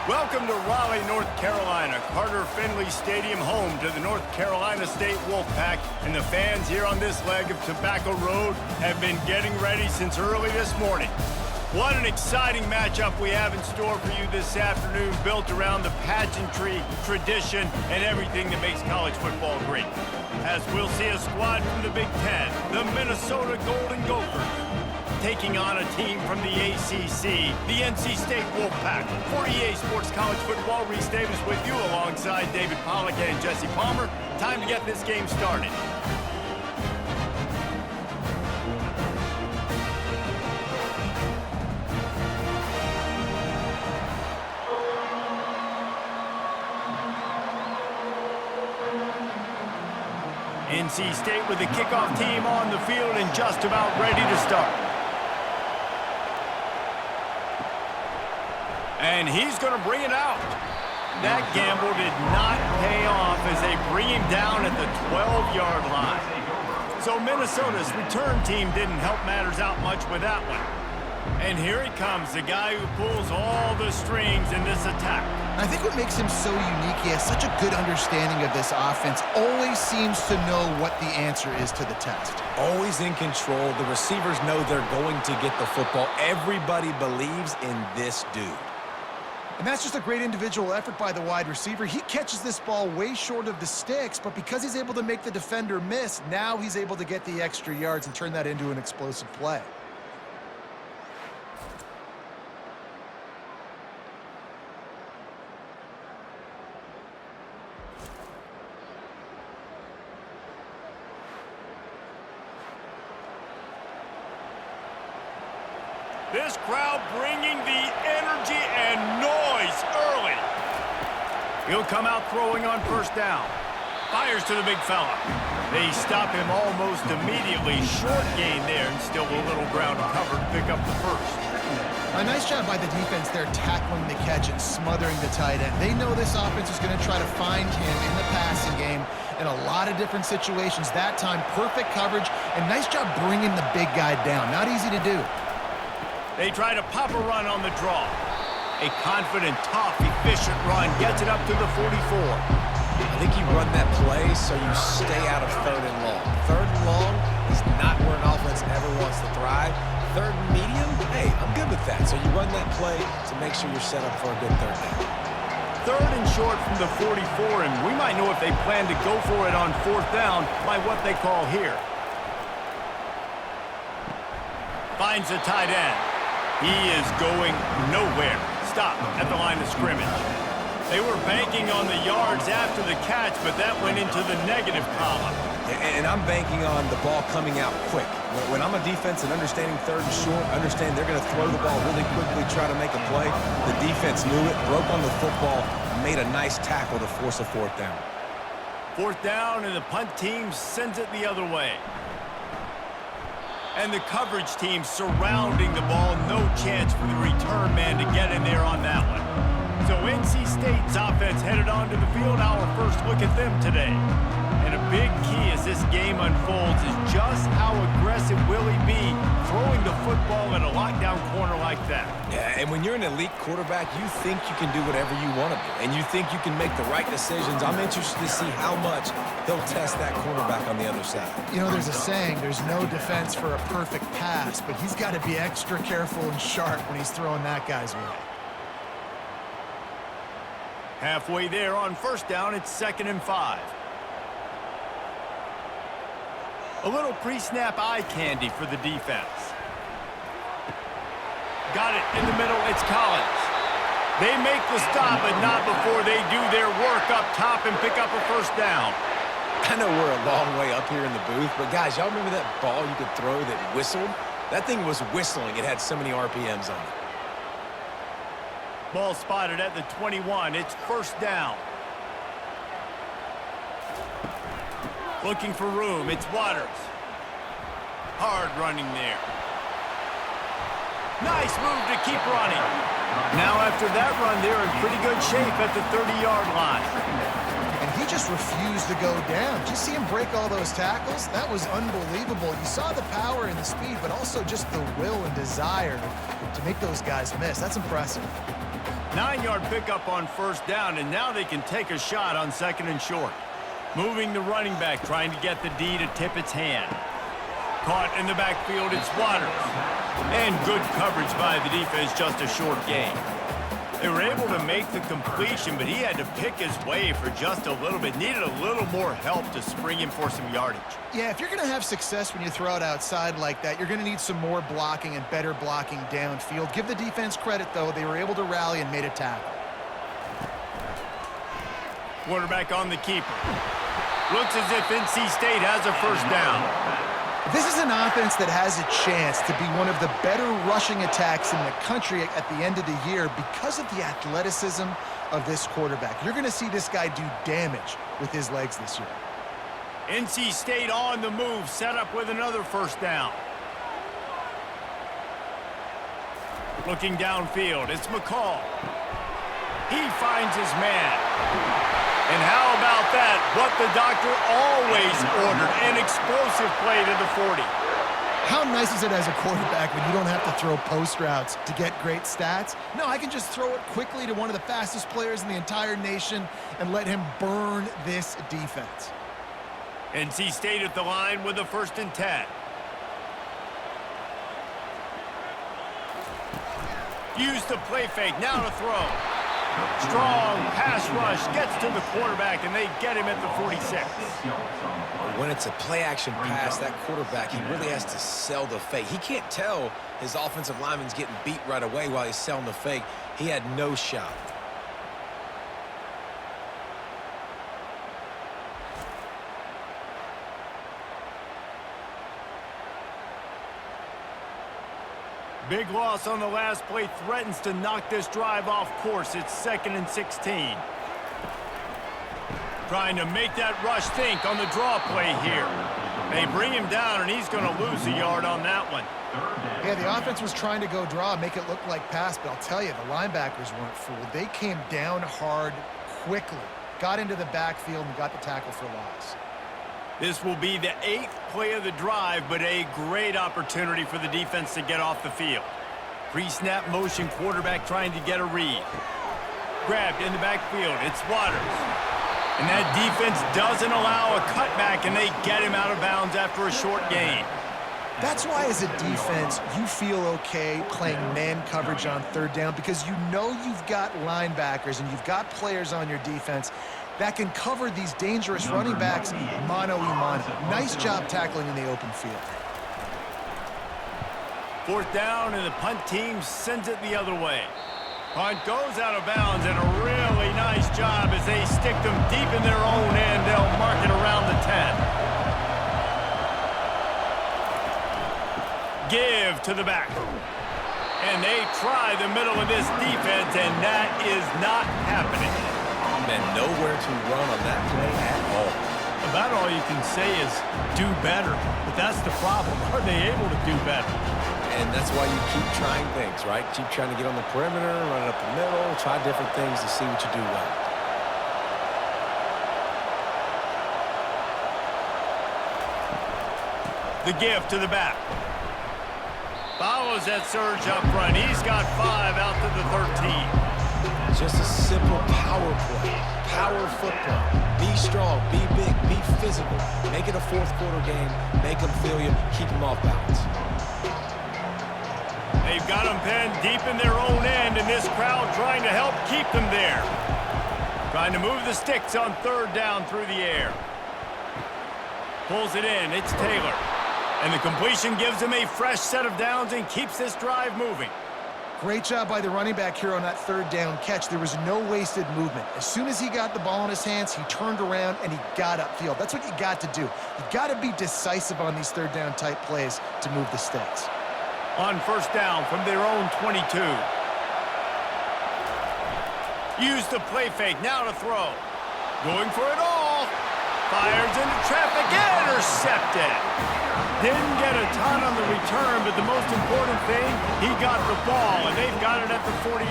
Welcome to Raleigh, North Carolina, Carter Finley Stadium, home to the North Carolina State Wolfpack, and the fans here on this leg of Tobacco Road have been getting ready since early this morning. What an exciting matchup we have in store for you this afternoon, built around the pageantry, tradition, and everything that makes college football great. As we'll see a squad from the Big Ten, the Minnesota Golden Gophers, taking on a team from the ACC, the NC State Wolfpack. For EA Sports College Football, Reese Davis with you alongside David Pollack and Jesse Palmer. Time to get this game started. NC State with the kickoff team on the field and just about ready to start. And he's going to bring it out. That gamble did not pay off as they bring him down at the 12-yard line. So Minnesota's return team didn't help matters out much with that one. And here he comes, the guy who pulls all the strings in this attack. I think what makes him so unique, he has such a good understanding of this offense, always seems to know what the answer is to the test. Always in control. The receivers know they're going to get the football. Everybody believes in this dude. And that's just a great individual effort by the wide receiver. He catches this ball way short of the sticks, but because he's able to make the defender miss, now he's able to get the extra yards and turn that into an explosive play. This crowd bringing the energy and noise early. He'll come out throwing on first down. Fires to the big fella. They stop him almost immediately. Short gain there and still a little ground cover to pick up the first. A nice job by the defense there tackling the catch and smothering the tight end. They know this offense is going to try to find him in the passing game in a lot of different situations. That time, perfect coverage and nice job bringing the big guy down. Not easy to do. They try to pop a run on the draw. A confident, tough, efficient run gets it up to the 44. I think you run that play so you stay out of third and long. Third and long is not where an offense ever wants to thrive. Third and medium, hey, I'm good with that. So you run that play to make sure you're set up for a good third down. Third and short from the 44, and we might know if they plan to go for it on fourth down by what they call here. Finds the tight end. He is going nowhere. Stop at the line of scrimmage. They were banking on the yards after the catch, but that went into the negative column. And I'm banking on the ball coming out quick. When I'm a defense and understanding third and short, understand they're going to throw the ball really quickly, try to make a play. The defense knew it, broke on the football, made a nice tackle to force a fourth down. Fourth down, and the punt team sends it the other way. And the coverage team surrounding the ball. No chance for the return man to get in there on that one. So NC State's offense headed onto the field. Our first look at them today. And a big key as this game unfolds is just how aggressive will he be throwing the football in a lockdown corner like that. Yeah, and when you're an elite quarterback, you think you can do whatever you want to do. And you think you can make the right decisions. I'm interested to see how much he'll test that quarterback on the other side. You know, there's a saying, there's no defense for a perfect pass, but he's got to be extra careful and sharp when he's throwing that guy's way. Halfway there on first down, it's 2nd and 5. A little pre-snap eye candy for the defense. Got it in the middle, it's Collins. They make the stop, but not before they do their work up top and pick up a first down. I know we're a long way up here in the booth, but guys, y'all remember that ball you could throw that whistled? That thing was whistling. It had so many RPMs on it. Ball spotted at the 21. It's first down. Looking for room. It's Waters. Hard running there. Nice move to keep running. Now after that run, they're in pretty good shape at the 30-yard line. And he just refused to go down. Did you see him break all those tackles? That was unbelievable. You saw the power and the speed, but also just the will and desire to make those guys miss. That's impressive. 9-yard pickup on first down, and now they can take a shot on 2nd and short. Moving the running back, trying to get the D to tip its hand. Caught in the backfield, it's Waters. And good coverage by the defense, just a short gain. They were able to make the completion, but he had to pick his way for just a little bit. Needed a little more help to spring him for some yardage. Yeah, if you're going to have success when you throw it outside like that, you're going to need some more blocking and better blocking downfield. Give the defense credit, though. They were able to rally and made a tackle. Quarterback on the keeper. Looks as if NC State has a first down. This is an offense that has a chance to be one of the better rushing attacks in the country at the end of the year because of the athleticism of this quarterback. You're going to see this guy do damage with his legs this year. NC State on the move, set up with another first down. Looking downfield, it's McCall. He finds his man. And how about that? What the doctor always ordered, an explosive play to the 40. How nice is it as a quarterback when you don't have to throw post routes to get great stats? No, I can just throw it quickly to one of the fastest players in the entire nation and let him burn this defense. NC State at the line with a 1st and 10. Use the play fake, now to throw. Strong pass rush, gets to the quarterback, and they get him at the 46. When it's a play-action pass, that quarterback, he really has to sell the fake. He can't tell his offensive lineman's getting beat right away while he's selling the fake. He had no shot. Big loss on the last play, threatens to knock this drive off course. It's 2nd and 16. Trying to make that rush think on the draw play here. They bring him down, and he's going to lose a yard on that one. Yeah, the offense was trying to go draw, make it look like pass, but I'll tell you, the linebackers weren't fooled. They came down hard quickly, got into the backfield, and got the tackle for loss. This will be the 8th play of the drive, but a great opportunity for the defense to get off the field. Pre-snap motion, quarterback trying to get a read. Grabbed in the backfield, it's Waters. And that defense doesn't allow a cutback, and they get him out of bounds after a short gain. That's why, as a defense, you feel okay playing man coverage on 3rd down because you know you've got linebackers and you've got players on your defense that can cover these dangerous running backs mano-a-mano. Nice job tackling in the open field. 4th down, and the punt team sends it the other way. Punt goes out of bounds, and a really nice job as they stick them deep in their own end. They'll mark it around the 10. Give to the back. And they try the middle of this defense, and that is not happening. And nowhere to run on that play at all. About all you can say is do better. But that's the problem. Are they able to do better? And that's why you keep trying things, right? Keep trying to get on the perimeter, run it up the middle, try different things to see what you do well. The give to the back. Follows that surge up front. He's got 5 out to the 13. Just a simple power play, power football. Be strong, be big, be physical. Make it a 4th quarter game, make them feel you, keep them off balance. They've got them pinned deep in their own end, and this crowd trying to help keep them there. Trying to move the sticks on 3rd down through the air. Pulls it in, it's Taylor. And the completion gives him a fresh set of downs and keeps this drive moving. Great job by the running back here on that 3rd down catch. There was no wasted movement. As soon as he got the ball in his hands, he turned around and he got upfield. That's what you got to do. You got to be decisive on these 3rd down type plays to move the sticks. On 1st down from their own 22. Use the play fake, now to throw. Going for it all. Fires into traffic, intercepted. Didn't get a ton on the return, but the most important thing, he got the ball, and they've got it at the 48.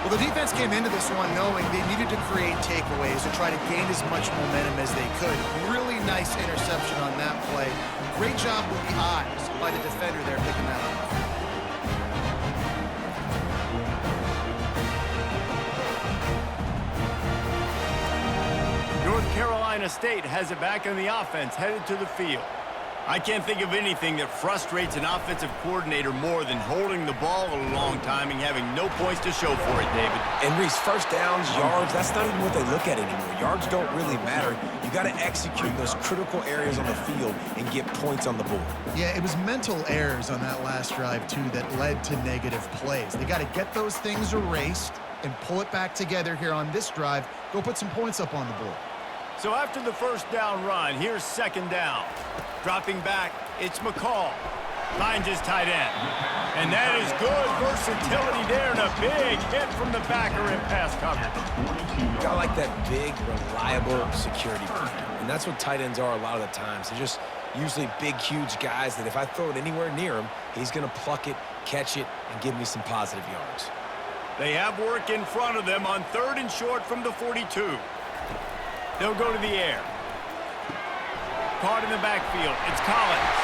Well, the defense came into this one knowing they needed to create takeaways to try to gain as much momentum as they could. Really nice interception on that play. Great job with the eyes by the defender there picking that up. Carolina State has it back in the offense, headed to the field. I can't think of anything that frustrates an offensive coordinator more than holding the ball a long time and having no points to show for it, David. And Reese, first downs, yards, that's not even what they look at anymore. Yards don't really matter. You got to execute those critical areas on the field and get points on the board. Yeah, it was mental errors on that last drive, too, that led to negative plays. They got to get those things erased and pull it back together here on this drive. Go put some points up on the board. So after the first down run, here's second down. Dropping back, it's McCall. Finds his tight end. And that is good versatility there and a big hit from the backer in pass coverage. Got like that big, reliable security blanket. And that's what tight ends are a lot of the times. They're just usually big, huge guys that if I throw it anywhere near him, he's going to pluck it, catch it, and give me some positive yards. They have work in front of them on 3rd and short from the 42. They'll go to the air. Caught in the backfield. It's Collins.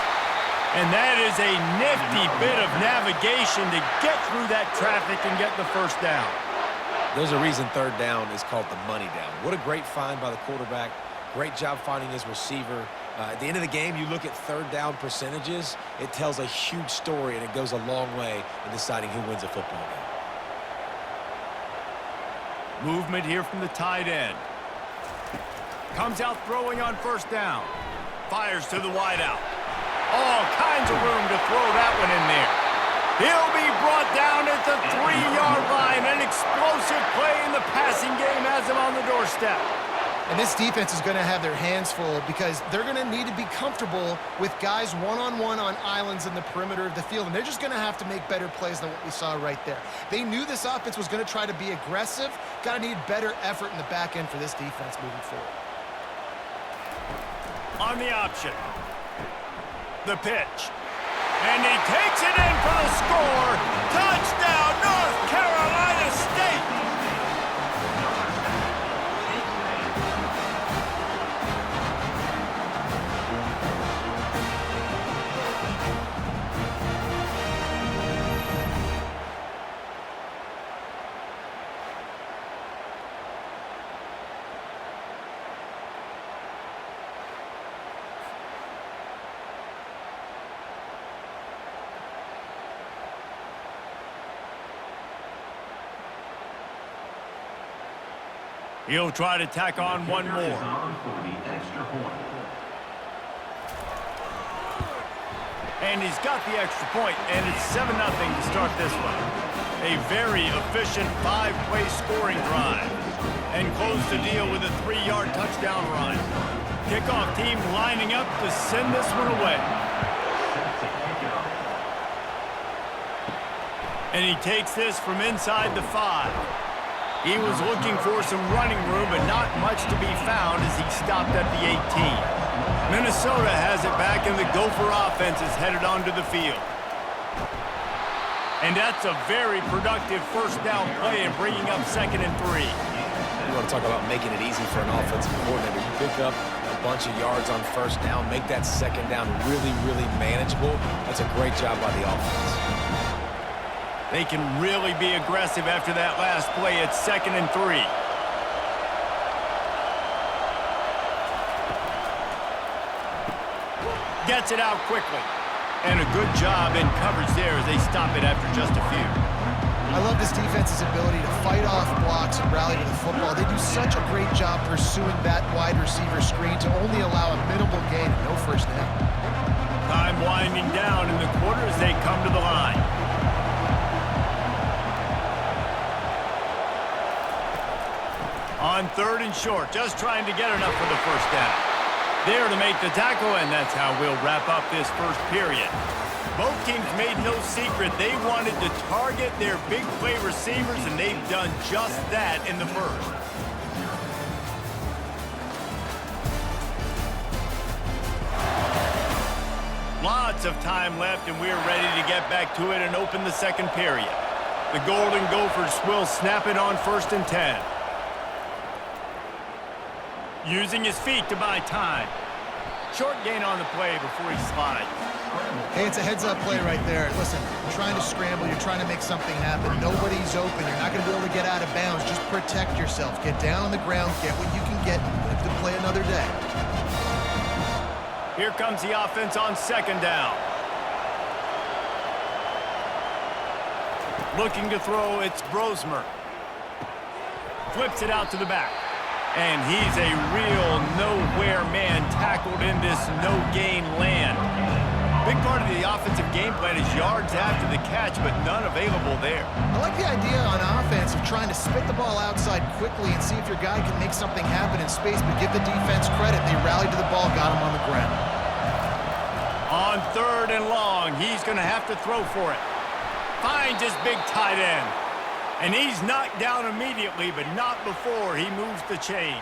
And that is a nifty bit of navigation to get through that traffic and get the first down. There's a reason 3rd down is called the money down. What a great find by the quarterback. Great job finding his receiver. At the end of the game, you look at 3rd down percentages. It tells a huge story, and it goes a long way in deciding who wins a football game. Movement here from the tight end. Comes out throwing on 1st down. Fires to the wideout. All kinds of room to throw that one in there. He'll be brought down at the 3-yard line. An explosive play in the passing game has him on the doorstep. And this defense is going to have their hands full because they're going to need to be comfortable with guys one-on-one on islands in the perimeter of the field. And they're just going to have to make better plays than what we saw right there. They knew this offense was going to try to be aggressive. Got to need better effort in the back end for this defense moving forward. On the option. The pitch. And he takes it in for the score. Touchdown, North Carolina State. He'll try to tack on one more. And he's got the extra point, and it's 7-0 to start this one. A very efficient 5-play scoring drive. And close the deal with a 3-yard touchdown run. Kickoff team lining up to send this one away. And he takes this from inside the 5. He was looking for some running room, but not much to be found as he stopped at the 18. Minnesota has it back, and the Gopher offense is headed onto the field. And that's a very productive first down play and bringing up 2nd and 3. You want to talk about making it easy for an offensive coordinator. You pick up a bunch of yards on 1st down, make that 2nd down really, really manageable. That's a great job by the offense. They can really be aggressive after that last play. It's 2nd and 3. Gets it out quickly. And a good job in coverage there as they stop it after just a few. I love this defense's ability to fight off blocks and rally to the football. They do such a great job pursuing that wide receiver screen to only allow a minimal gain and no first down. Time winding down in the quarter as they come to the line. On 3rd and short, just trying to get enough for the first down. There to make the tackle, and that's how we'll wrap up this first period. Both teams made no secret they wanted to target their big play receivers, and they've done just that in the first. Lots of time left, and we're ready to get back to it and open the 2nd period. The Golden Gophers will snap it on 1st and 10. Using his feet to buy time. Short gain on the play before he slides. Hey, it's a heads-up play right there. Listen, you're trying to scramble. You're trying to make something happen. Nobody's open. You're not going to be able to get out of bounds. Just protect yourself. Get down on the ground. Get what you can get. If the play another day. Here comes the offense on second down. Looking to throw, it's Brosmer. Flips it out to the back. And he's a real nowhere man tackled in this no-gain land. Big part of the offensive game plan is yards after the catch, but none available there. I like the idea on offense of trying to spit the ball outside quickly and see if your guy can make something happen in space, but give the defense credit. They rallied to the ball, got him on the ground. On third and long, he's going to have to throw for it. Finds his big tight end. And he's knocked down immediately, but not before he moves the chains.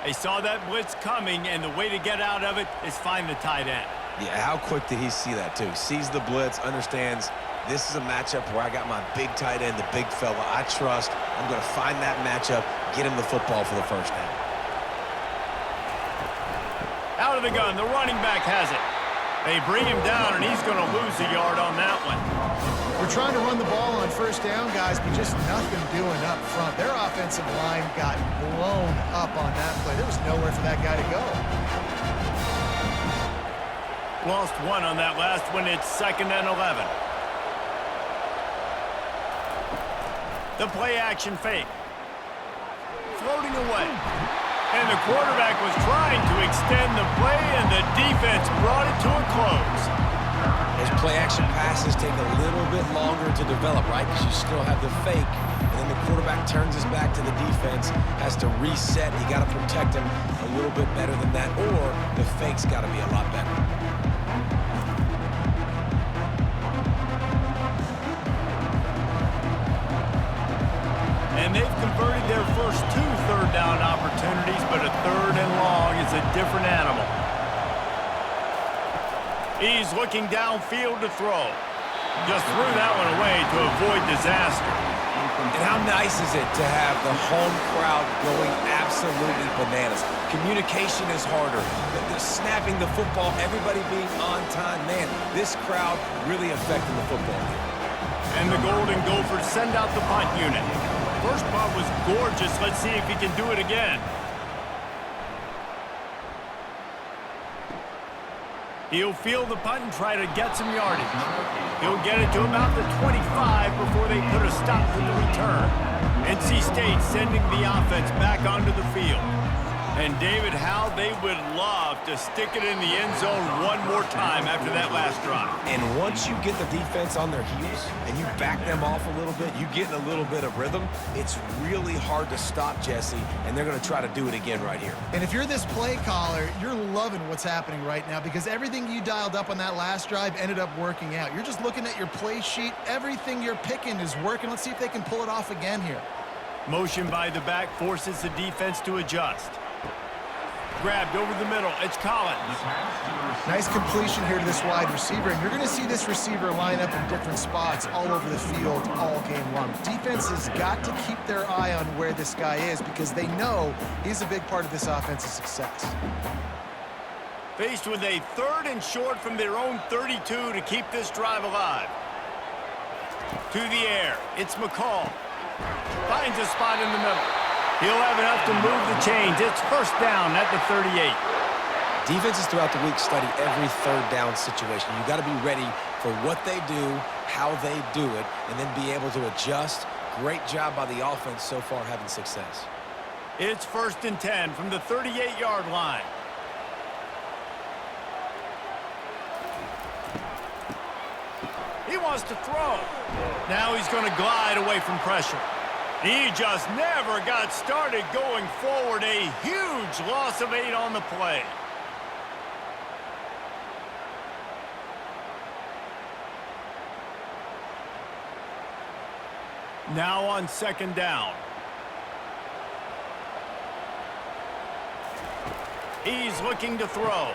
They saw that blitz coming, and the way to get out of it is find the tight end. Yeah, how quick did he see that, too? Sees the blitz, understands this is a matchup where I got my big tight end, the big fella I trust. I'm going to find that matchup, get him the football for the first down. Out of the gun, the running back has it. They bring him down, and he's going to lose a yard on that one. We're trying to run the ball on first down, guys, but just nothing doing up front. Their offensive line got blown up on that play. There was nowhere for that guy to go. Lost one on that last one. It's 2nd and 11. The play action fake. Floating away. And the quarterback was trying to extend the play, and the defense brought it to a close. Those play-action passes take a little bit longer to develop, right? Because you still have the fake, and then the quarterback turns his back to the defense, has to reset. You got to protect him a little bit better than that, or the fake's got to be a lot better. And they've converted their first 2 third-down opportunities, but a 3rd and long is a different animal. He's looking downfield to throw. Just threw that one away to avoid disaster. And how nice is it to have the home crowd going absolutely bananas? Communication is harder. The snapping the football, everybody being on time. Man, this crowd really affecting the football game. And the Golden Gophers send out the punt unit. First punt was gorgeous. Let's see if he can do it again. He'll field the punt and try to get some yardage. He'll get it to about the 25 before they put a stop to the return. NC State sending the offense back onto the field. And David, how they would love to stick it in the end zone one more time after that last drive. And once you get the defense on their heels and you back them off a little bit, you get in a little bit of rhythm, it's really hard to stop, Jesse, and they're going to try to do it again right here. And if you're this play caller, you're loving what's happening right now because everything you dialed up on that last drive ended up working out. You're just looking at your play sheet. Everything you're picking is working. Let's see if they can pull it off again here. Motion by the back forces the defense to adjust. Grabbed over the middle. It's Collins. Nice completion here to this wide receiver, and you're going to see this receiver line up in different spots all over the field all game long. Defense has got to keep their eye on where this guy is because they know he's a big part of this offensive success. Faced with a 3rd and short from their own 32 to keep this drive alive. To the air. It's McCall. Finds a spot in the middle. He'll have enough to move the chains. It's first down at the 38. Defenses throughout the week study every 3rd down situation. You got to be ready for what they do, how they do it, and then be able to adjust. Great job by the offense so far having success. It's 1st and 10 from the 38-yard line. He wants to throw. Now he's going to glide away from pressure. He just never got started going forward. A huge loss of 8 on the play. Now on 2nd down. He's looking to throw.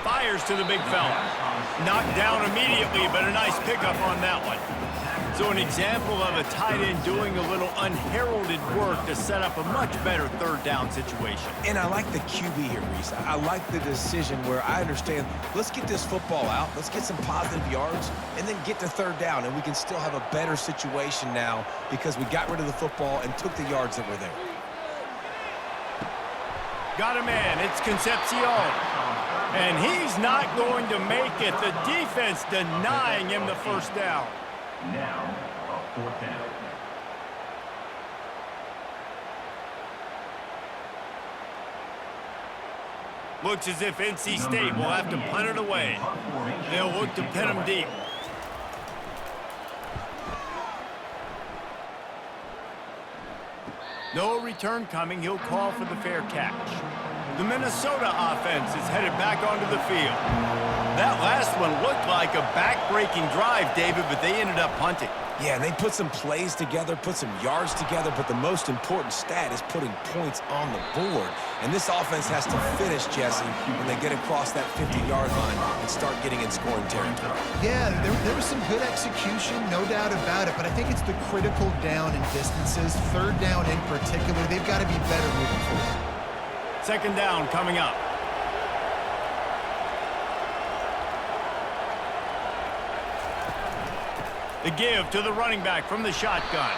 Fires to the big fella. Knocked down immediately, but a nice pickup on that one. So an example of a tight end doing a little unheralded work to set up a much better 3rd down situation. And I like the QB here, Reese. I like the decision where I understand, let's get this football out, let's get some positive yards, and then get to 3rd down, and we can still have a better situation now because we got rid of the football and took the yards that were there. got a man. It's Concepcion. And he's not going to make it. The defense denying him the first down. Now, a fourth down. Looks as if NC State will have to punt it away. They'll look to pin him deep. No return coming. He'll call for the fair catch. The Minnesota offense is headed back onto the field. That last one looked like a back-breaking drive, David, but they ended up punting. Yeah, they put some plays together, put some yards together, but the most important stat is putting points on the board. And this offense has to finish, Jesse, when they get across that 50-yard line and start getting in scoring territory. Yeah, there was some good execution, no doubt about it, but I think it's the critical down and distances, third down in particular. They've got to be better moving forward. Second down coming up. The give to the running back from the shotgun.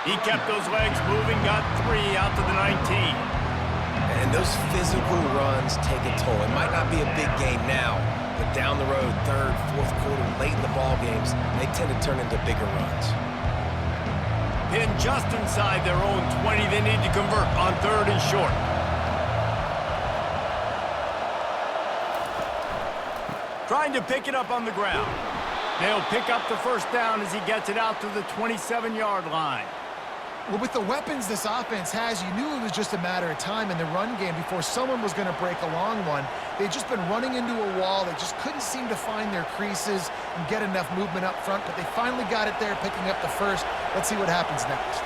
He kept those legs moving, got 3 out to the 19. And those physical runs take a toll. It might not be a big game now, but down the road, third, fourth quarter, late in the ball games, they tend to turn into bigger runs. Pinned just inside their own 20. They need to convert on third and short. Trying to pick it up on the ground. They'll pick up the first down as he gets it out to the 27-yard line. Well, with the weapons this offense has, you knew it was just a matter of time in the run game before someone was going to break a long one. They'd just been running into a wall. They just couldn't seem to find their creases and get enough movement up front, but they finally got it there, picking up the first. Let's see what happens next.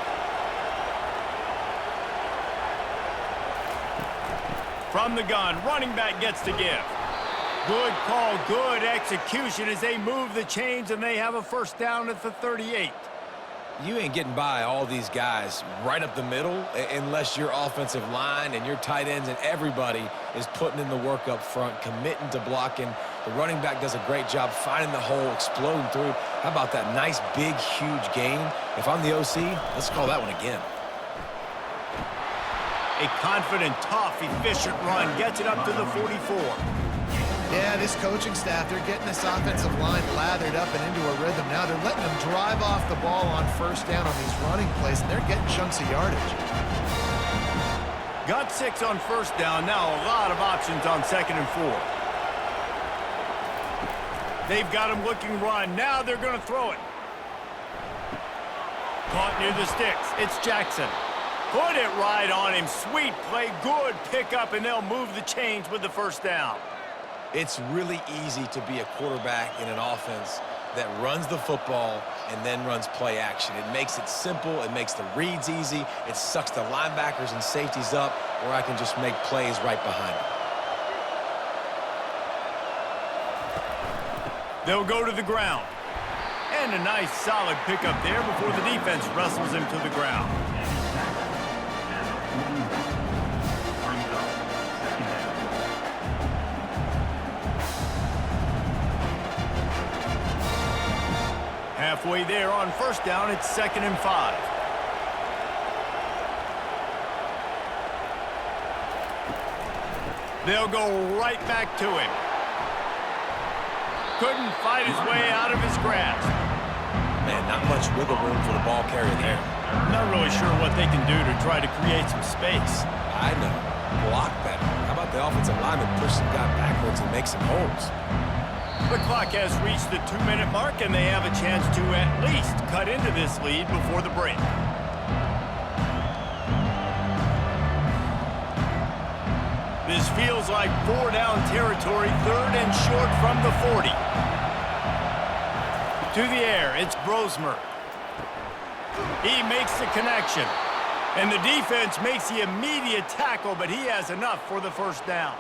From the gun, running back gets to give. Good call, good execution as they move the chains, and they have a first down at the 38. You ain't getting by all these guys right up the middle unless your offensive line and your tight ends and everybody is putting in the work up front, committing to blocking. The running back does a great job finding the hole, exploding through. How about that nice, big, huge gain? If I'm the OC, let's call that one again. A confident, tough, efficient run gets it up to the 44. Yeah, this coaching staff, they're getting this offensive line lathered up and into a rhythm. Now they're letting them drive off the ball on first down on these running plays, and they're getting chunks of yardage. Got 6 on first down. Now a lot of options on second and 4. They've got him looking run. Now they're going to throw it. Caught near the sticks. It's Jackson. Put it right on him. Sweet play. Good pickup, and they'll move the chains with the first down. It's really easy to be a quarterback in an offense that runs the football and then runs play action. It makes it simple. It makes the reads easy. It sucks the linebackers and safeties up where I can just make plays right behind them. They'll go to the ground. And a nice solid pickup there before the defense wrestles him to the ground. Halfway there on first down, it's 2nd and 5. They'll go right back to him. Couldn't fight his way out of his grasp. Man, not much wiggle room for the ball carrier there. Not really sure what they can do to try to create some space. I know. Block better. How about the offensive lineman push some guy backwards and make some holes? The clock has reached the 2-minute mark, and they have a chance to at least cut into this lead before the break. This feels like 4-down territory, 3rd and short from the 40. To the air, it's Brosmer. He makes the connection, and the defense makes the immediate tackle, but he has enough for the first down.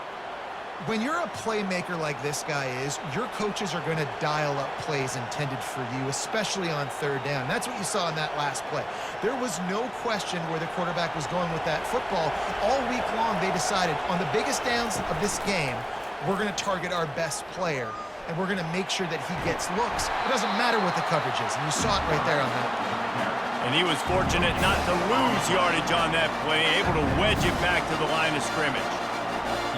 When you're a playmaker like this guy is, your coaches are going to dial up plays intended for you, especially on third down. That's what you saw in that last play. There was no question where the quarterback was going with that football. All week long, they decided on the biggest downs of this game, we're going to target our best player, and we're going to make sure that he gets looks. It doesn't matter what the coverage is, and you saw it right there on that play. And he was fortunate not to lose yardage on that play, able to wedge it back to the line of scrimmage.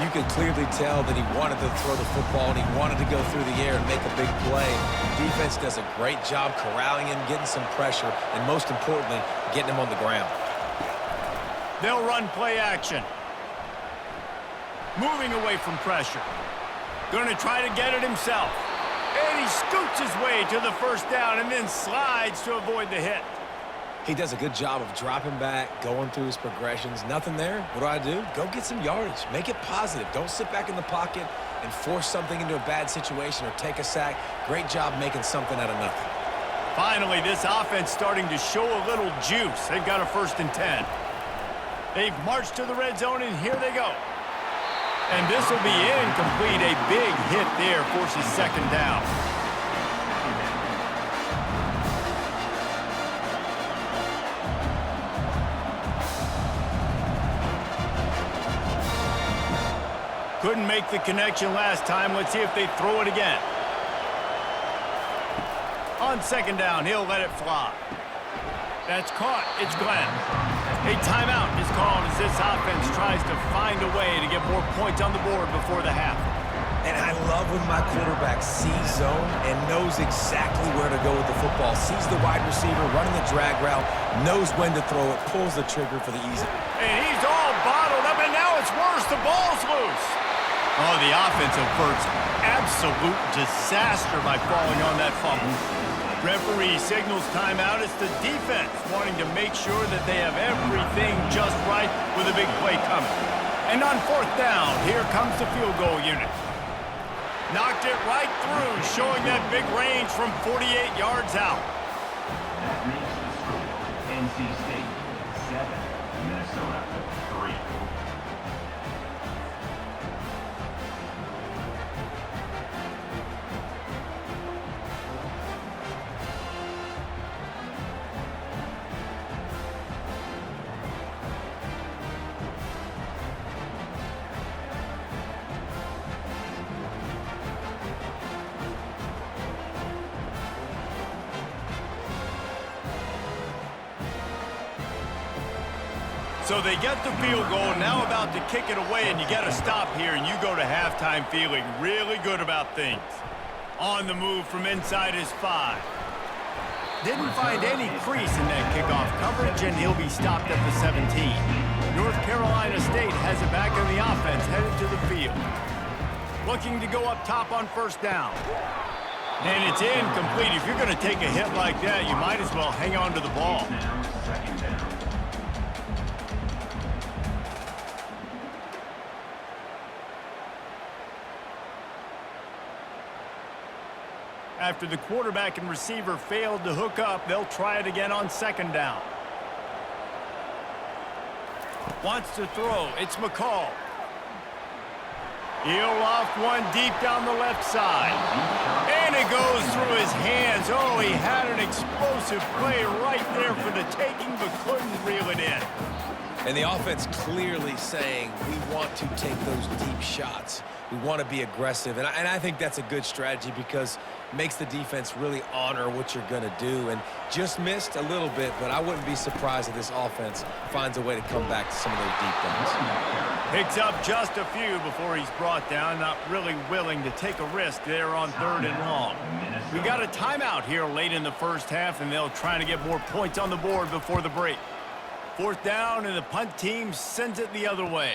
You could clearly tell that he wanted to throw the football and he wanted to go through the air and make a big play. Defense does a great job corralling him, getting some pressure, and most importantly, getting him on the ground. They'll run play action. Moving away from pressure. Going to try to get it himself. And he scoots his way to the first down and then slides to avoid the hit. He does a good job of dropping back, going through his progressions. Nothing there. What do? Go get some yardage. Make it positive. Don't sit back in the pocket and force something into a bad situation or take a sack. Great job making something out of nothing. Finally, this offense starting to show a little juice. They've got a 1st and 10. They've marched to the red zone, and here they go. And this will be incomplete. A big hit there forces 2nd down. Couldn't make the connection last time. Let's see if they throw it again. On 2nd down, he'll let it fly. That's caught. It's Glenn. A timeout is called as this offense tries to find a way to get more points on the board before the half. And I love when my quarterback sees zone and knows exactly where to go with the football. Sees the wide receiver running the drag route, knows when to throw it, pulls the trigger for the easy. And he's all bottled up, and now it's worse. The ball's loose. Oh, the offense averts absolute disaster by falling on that fumble. Referee signals timeout. It's the defense wanting to make sure that they have everything just right with a big play coming. And on 4th down, here comes the field goal unit. Knocked it right through, showing that big range from 48 yards out. That makes the score NC State 7, Minnesota 3. So they get the field goal, now about to kick it away, and you got to stop here, and you go to halftime feeling really good about things. On the move from inside his 5. Didn't find any crease in that kickoff coverage, and he'll be stopped at the 17. North Carolina State has it back in the offense, headed to the field. Looking to go up top on 1st down. And it's incomplete. If you're going to take a hit like that, you might as well hang on to the ball. Now 2nd down. After the quarterback and receiver failed to hook up, they'll try it again on 2nd down. Wants to throw. It's McCall. He'll off one deep down the left side. And it goes through his hands. Oh, he had an explosive play right there for the taking, but couldn't reel it in. And the offense clearly saying, we want to take those deep shots. We want to be aggressive. And I think that's a good strategy because it makes the defense really honor what you're going to do. And just missed a little bit, but I wouldn't be surprised if this offense finds a way to come back to some of those deep things. Picks up just a few before he's brought down. Not really willing to take a risk there on 3rd and long. We got a timeout here late in the 1st half, and they'll try to get more points on the board before the break. 4th down, and the punt team sends it the other way.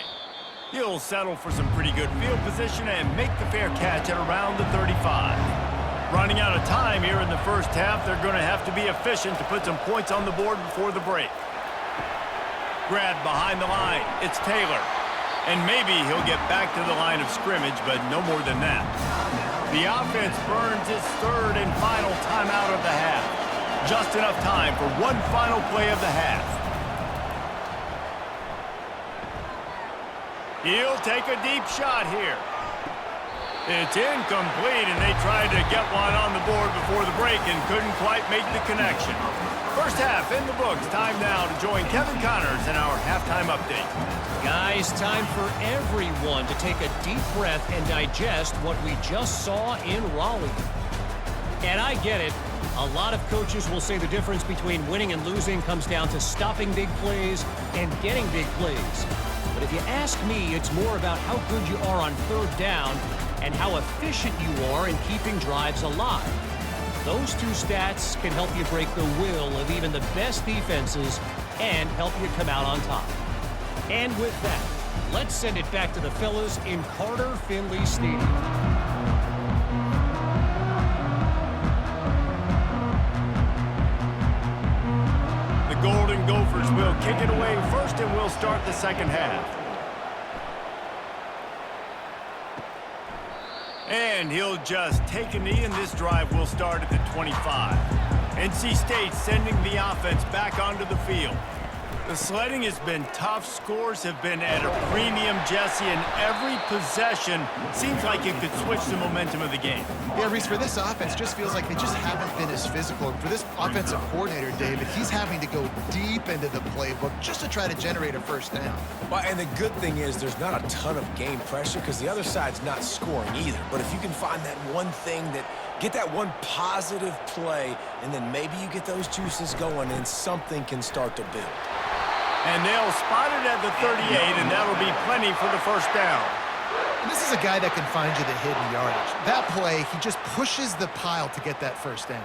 He'll settle for some pretty good field position and make the fair catch at around the 35. Running out of time here in the 1st half, they're going to have to be efficient to put some points on the board before the break. Grabbed behind the line, it's Taylor. And maybe he'll get back to the line of scrimmage, but no more than that. The offense burns its 3rd and final timeout of the half. Just enough time for one final play of the half. He'll take a deep shot here. It's incomplete, and they tried to get one on the board before the break and couldn't quite make the connection. 1st half in the books. Time now to join Kevin Connors in our halftime update. Guys, time for everyone to take a deep breath and digest what we just saw in Raleigh. And I get it. A lot of coaches will say the difference between winning and losing comes down to stopping big plays and getting big plays. But if you ask me, it's more about how good you are on third down and how efficient you are in keeping drives alive. Those two stats can help you break the will of even the best defenses and help you come out on top. And with that, let's send it back to the fellas in Carter Finley Stadium. The Golden Gophers will kick it away first, and we'll start the second half. And he'll just take a knee, and this drive will start at the 25. NC State sending the offense back onto the field. The sledding has been tough. Scores have been at a premium, Jesse, and every possession seems like it could switch the momentum of the game. Yeah, Reese, for this offense, just feels like they just haven't been as physical. And for this offensive coordinator, David, he's having to go deep into the playbook just to try to generate a first down. Well, and the good thing is there's not a ton of game pressure because the other side's not scoring either. But if you can find that one thing get that one positive play, and then maybe you get those juices going and something can start to build. And they'll spot it at the 38, and that'll be plenty for the first down. And this is a guy that can find you the hidden yardage. That play, he just pushes the pile to get that first down.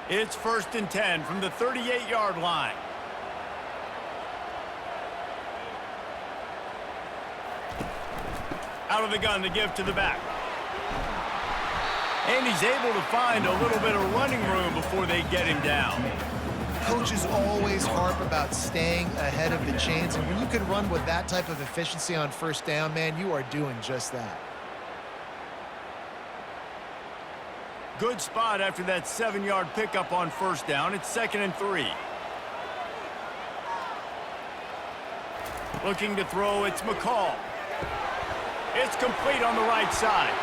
It's 1st and 10 from the 38-yard line. Out of the gun to give to the back. And he's able to find a little bit of running room before they get him down. Coaches always harp about staying ahead of the chains, and when you can run with that type of efficiency on first down, man, you are doing just that. Good spot after that 7-yard pickup on first down. It's 2nd and 3. Looking to throw, it's McCall. It's complete on the right side.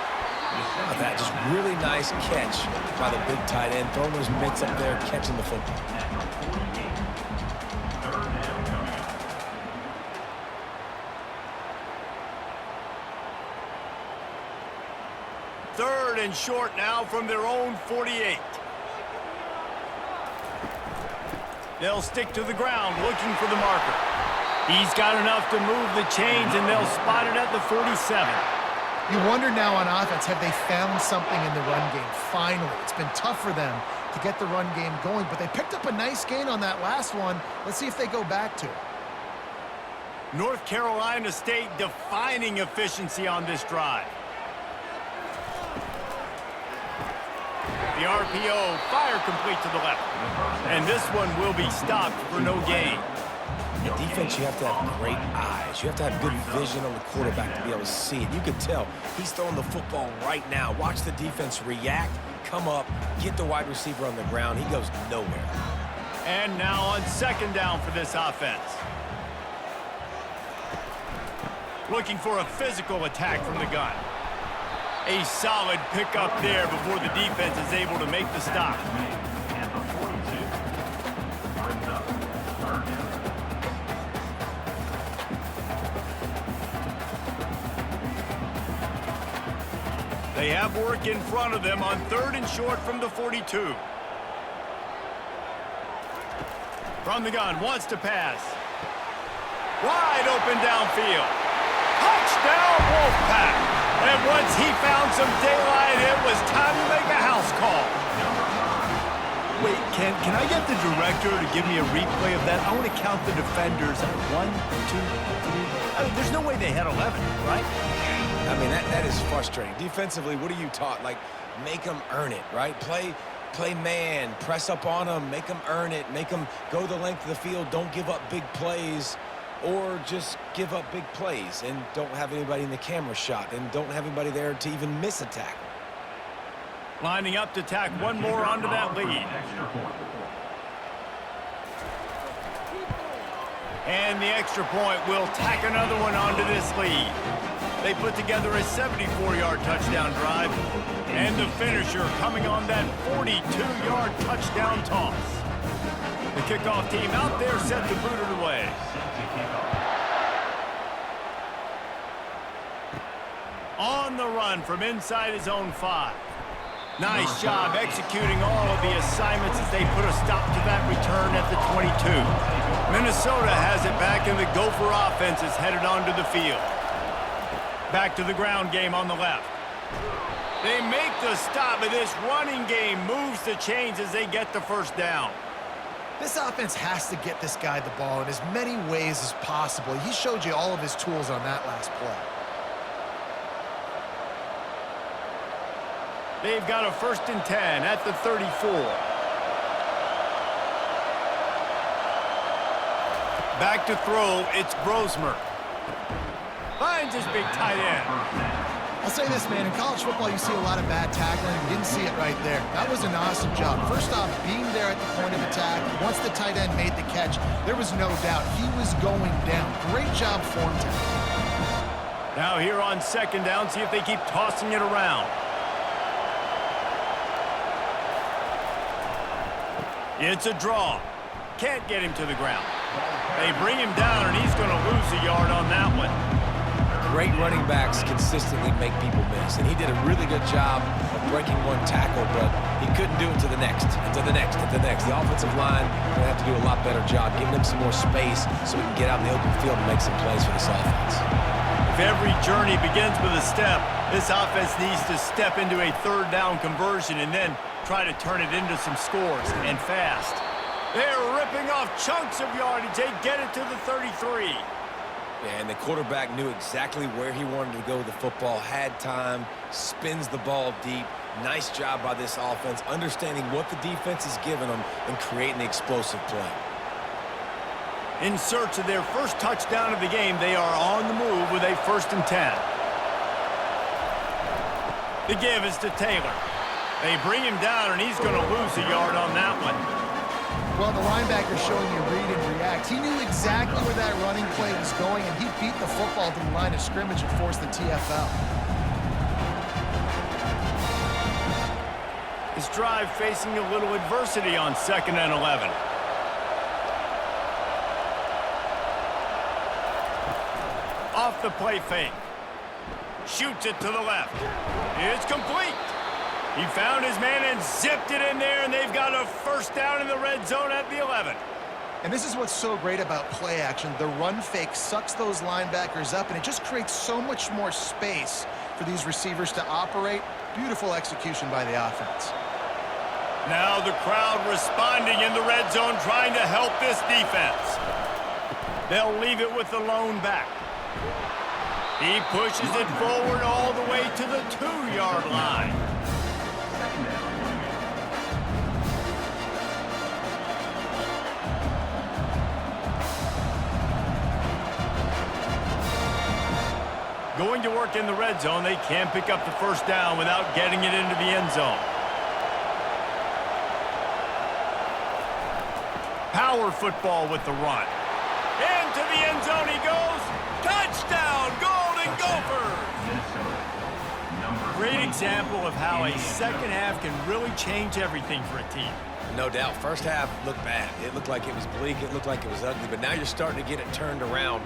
How about that? Just really nice catch by the big tight end. Throwing those mitts up there, catching the football. Third and short now from their own 48. They'll stick to the ground looking for the marker. He's got enough to move the chains, and they'll spot it at the 47. You wonder now on offense, have they found something in the run game? Finally, it's been tough for them to get the run game going, but they picked up a nice gain on that last one. Let's see if they go back to it. North Carolina State defining efficiency on this drive. The RPO, fire complete to the left. And this one will be stopped for no gain. In defense, you have to have great eyes. You have to have good vision on the quarterback to be able to see it. You can tell he's throwing the football right now. Watch the defense react, come up, get the wide receiver on the ground. He goes nowhere. And now on 2nd down for this offense. Looking for a physical attack from the gun. A solid pickup there before the defense is able to make the stop. At the 42. Brings up 3rd down. They have work in front of them on 3rd and short from the 42. From the gun, wants to pass. Wide open downfield. Touchdown, Wolfpack! And once he found some daylight, it was time to make a house call. Wait, can I get the director to give me a replay of that? I want to count the defenders. 1, 2, 3. I mean, there's no way they had 11, right? I mean, that is frustrating. Defensively, what are you taught? Like, make them earn it, right? Play man, press up on them, make them earn it, make them go the length of the field, don't give up big plays, or just give up big plays and don't have anybody in the camera shot and don't have anybody there to even miss a tackle. Lining up to tack one more onto that lead. And the extra point will tack another one onto this lead. They put together a 74-yard touchdown drive. And the finisher coming on that 42-yard touchdown toss. The kickoff team out there set to boot it away. On the run from inside his own 5. Nice job executing all of the assignments as they put a stop to that return at the 22. Minnesota has it back, and the Gopher offense is headed onto the field. Back to the ground game on the left. They make the stop, and this running game moves the chains as they get the first down. This offense has to get this guy the ball in as many ways as possible. He showed you all of his tools on that last play. They've got a 1st and 10 at the 34. Back to throw, it's Brosmer. Finds his big tight end. I'll say this, man, in college football you see a lot of bad tackling. You didn't see it right there. That was an awesome job. First off, being there at the point of attack. Once the tight end made the catch, there was no doubt he was going down. Great job form tackle. Now here on 2nd down, see if they keep tossing it around. It's a draw. Can't get him to the ground. They bring him down, and he's going to lose a yard on that one. Great running backs consistently make people miss, and he did a really good job of breaking one tackle, but he couldn't do it to the next, and to the next, and to the next. The offensive line going to have to do a lot better job, giving him some more space so he can get out in the open field and make some plays for this offense. If every journey begins with a step, this offense needs to step into a 3rd down conversion and then try to turn it into some scores, and fast. They're ripping off chunks of yardage. They get it to the 33. Yeah, and the quarterback knew exactly where he wanted to go with the football, had time, spins the ball deep. Nice job by this offense, understanding what the defense is giving them and creating the explosive play. In search of their first touchdown of the game, they are on the move with a 1st and 10. The give is to Taylor. They bring him down, and he's going to lose a yard on that one. Well, the linebacker showing you read and react. He knew exactly where that running play was going, and he beat the football to the line of scrimmage and forced the TFL. His drive facing a little adversity on 2nd and 11. Off the play fake. Shoots it to the left. It's complete. He found his man and zipped it in there, and they've got a 1st down in the red zone at the 11. And this is what's so great about play action. The run fake sucks those linebackers up, and it just creates so much more space for these receivers to operate. Beautiful execution by the offense. Now the crowd responding in the red zone, trying to help this defense. They'll leave it with the lone back. He pushes it forward all the way to the 2-yard line. Going to work in the red zone, they can't pick up the 1st down without getting it into the end zone. Power football with the run. Into the end zone he goes. Touchdown, Golden Gophers! Great example of how a 2nd half can really change everything for a team. No doubt. First half looked bad. It looked like it was bleak. It looked like it was ugly. But now you're starting to get it turned around.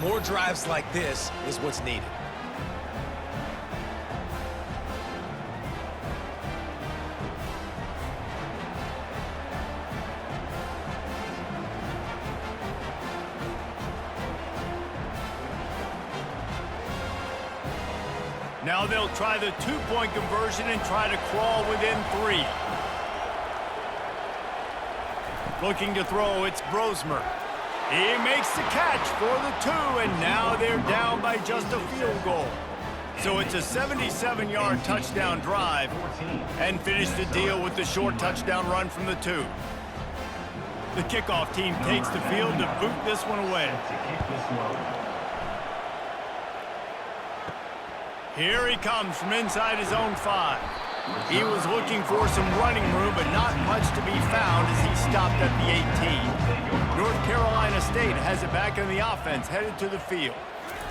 More drives like this is what's needed. Now they'll try the 2-point conversion and try to crawl within 3. Looking to throw, it's Brosmer. He makes the catch for the 2, and now they're down by just a field goal. So it's a 77-yard touchdown drive, and finish the deal with the short touchdown run from the 2. The kickoff team takes the field to boot this one away. Here he comes from inside his own 5. He was looking for some running room, but not much to be found as he stopped at the 18. North Carolina State has it back in the offense, headed to the field.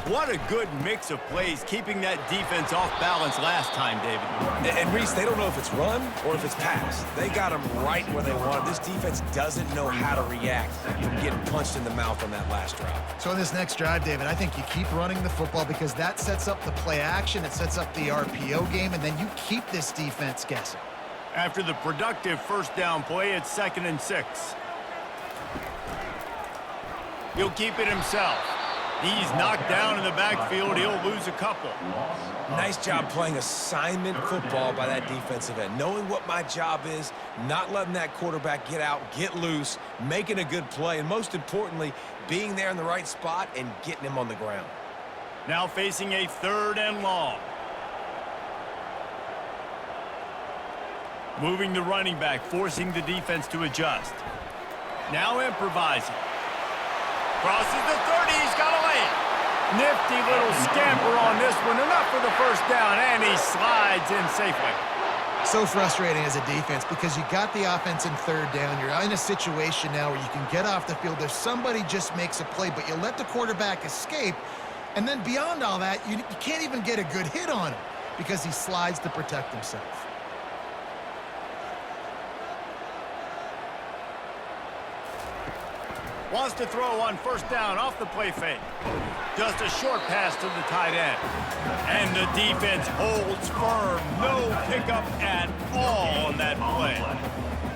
What a good mix of plays, keeping that defense off balance last time, David. And Reese, they don't know if it's run or if it's pass. They got them right where they want it. This defense doesn't know how to react from getting punched in the mouth on that last drive. So in this next drive, David, I think you keep running the football because that sets up the play action, it sets up the RPO game, and then you keep this defense guessing. After the productive first down play, it's 2nd and 6. He'll keep it himself. He's knocked down in the backfield. He'll lose a couple. Nice job playing assignment football by that defensive end. Knowing what my job is, not letting that quarterback get out, get loose, making a good play, and most importantly, being there in the right spot and getting him on the ground. Now facing a 3rd and long. Moving the running back, forcing the defense to adjust. Now improvising. Crosses the 30, he's got a lane. Nifty little scamper on this one, enough for the first down, and he slides in safely. So frustrating as a defense because you got the offense in 3rd down. You're in a situation now where you can get off the field if somebody just makes a play, but you let the quarterback escape, and then beyond all that, you can't even get a good hit on him because he slides to protect himself. Wants to throw on first down off the play fake. Just a short pass to the tight end. And the defense holds firm. No pickup at all on that play.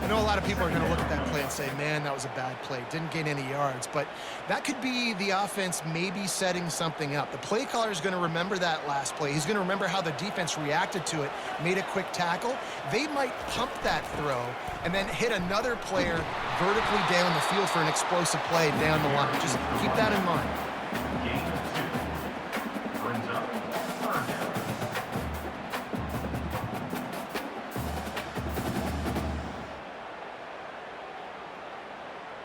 I know a lot of people are going to look at that play and say, man, that was a bad play. Didn't gain any yards. But that could be the offense maybe setting something up. The play caller is going to remember that last play. He's going to remember how the defense reacted to it, made a quick tackle. They might pump that throw and then hit another player vertically down the field for an explosive play down the line. Just keep that in mind. Game 2 brings up 3rd down.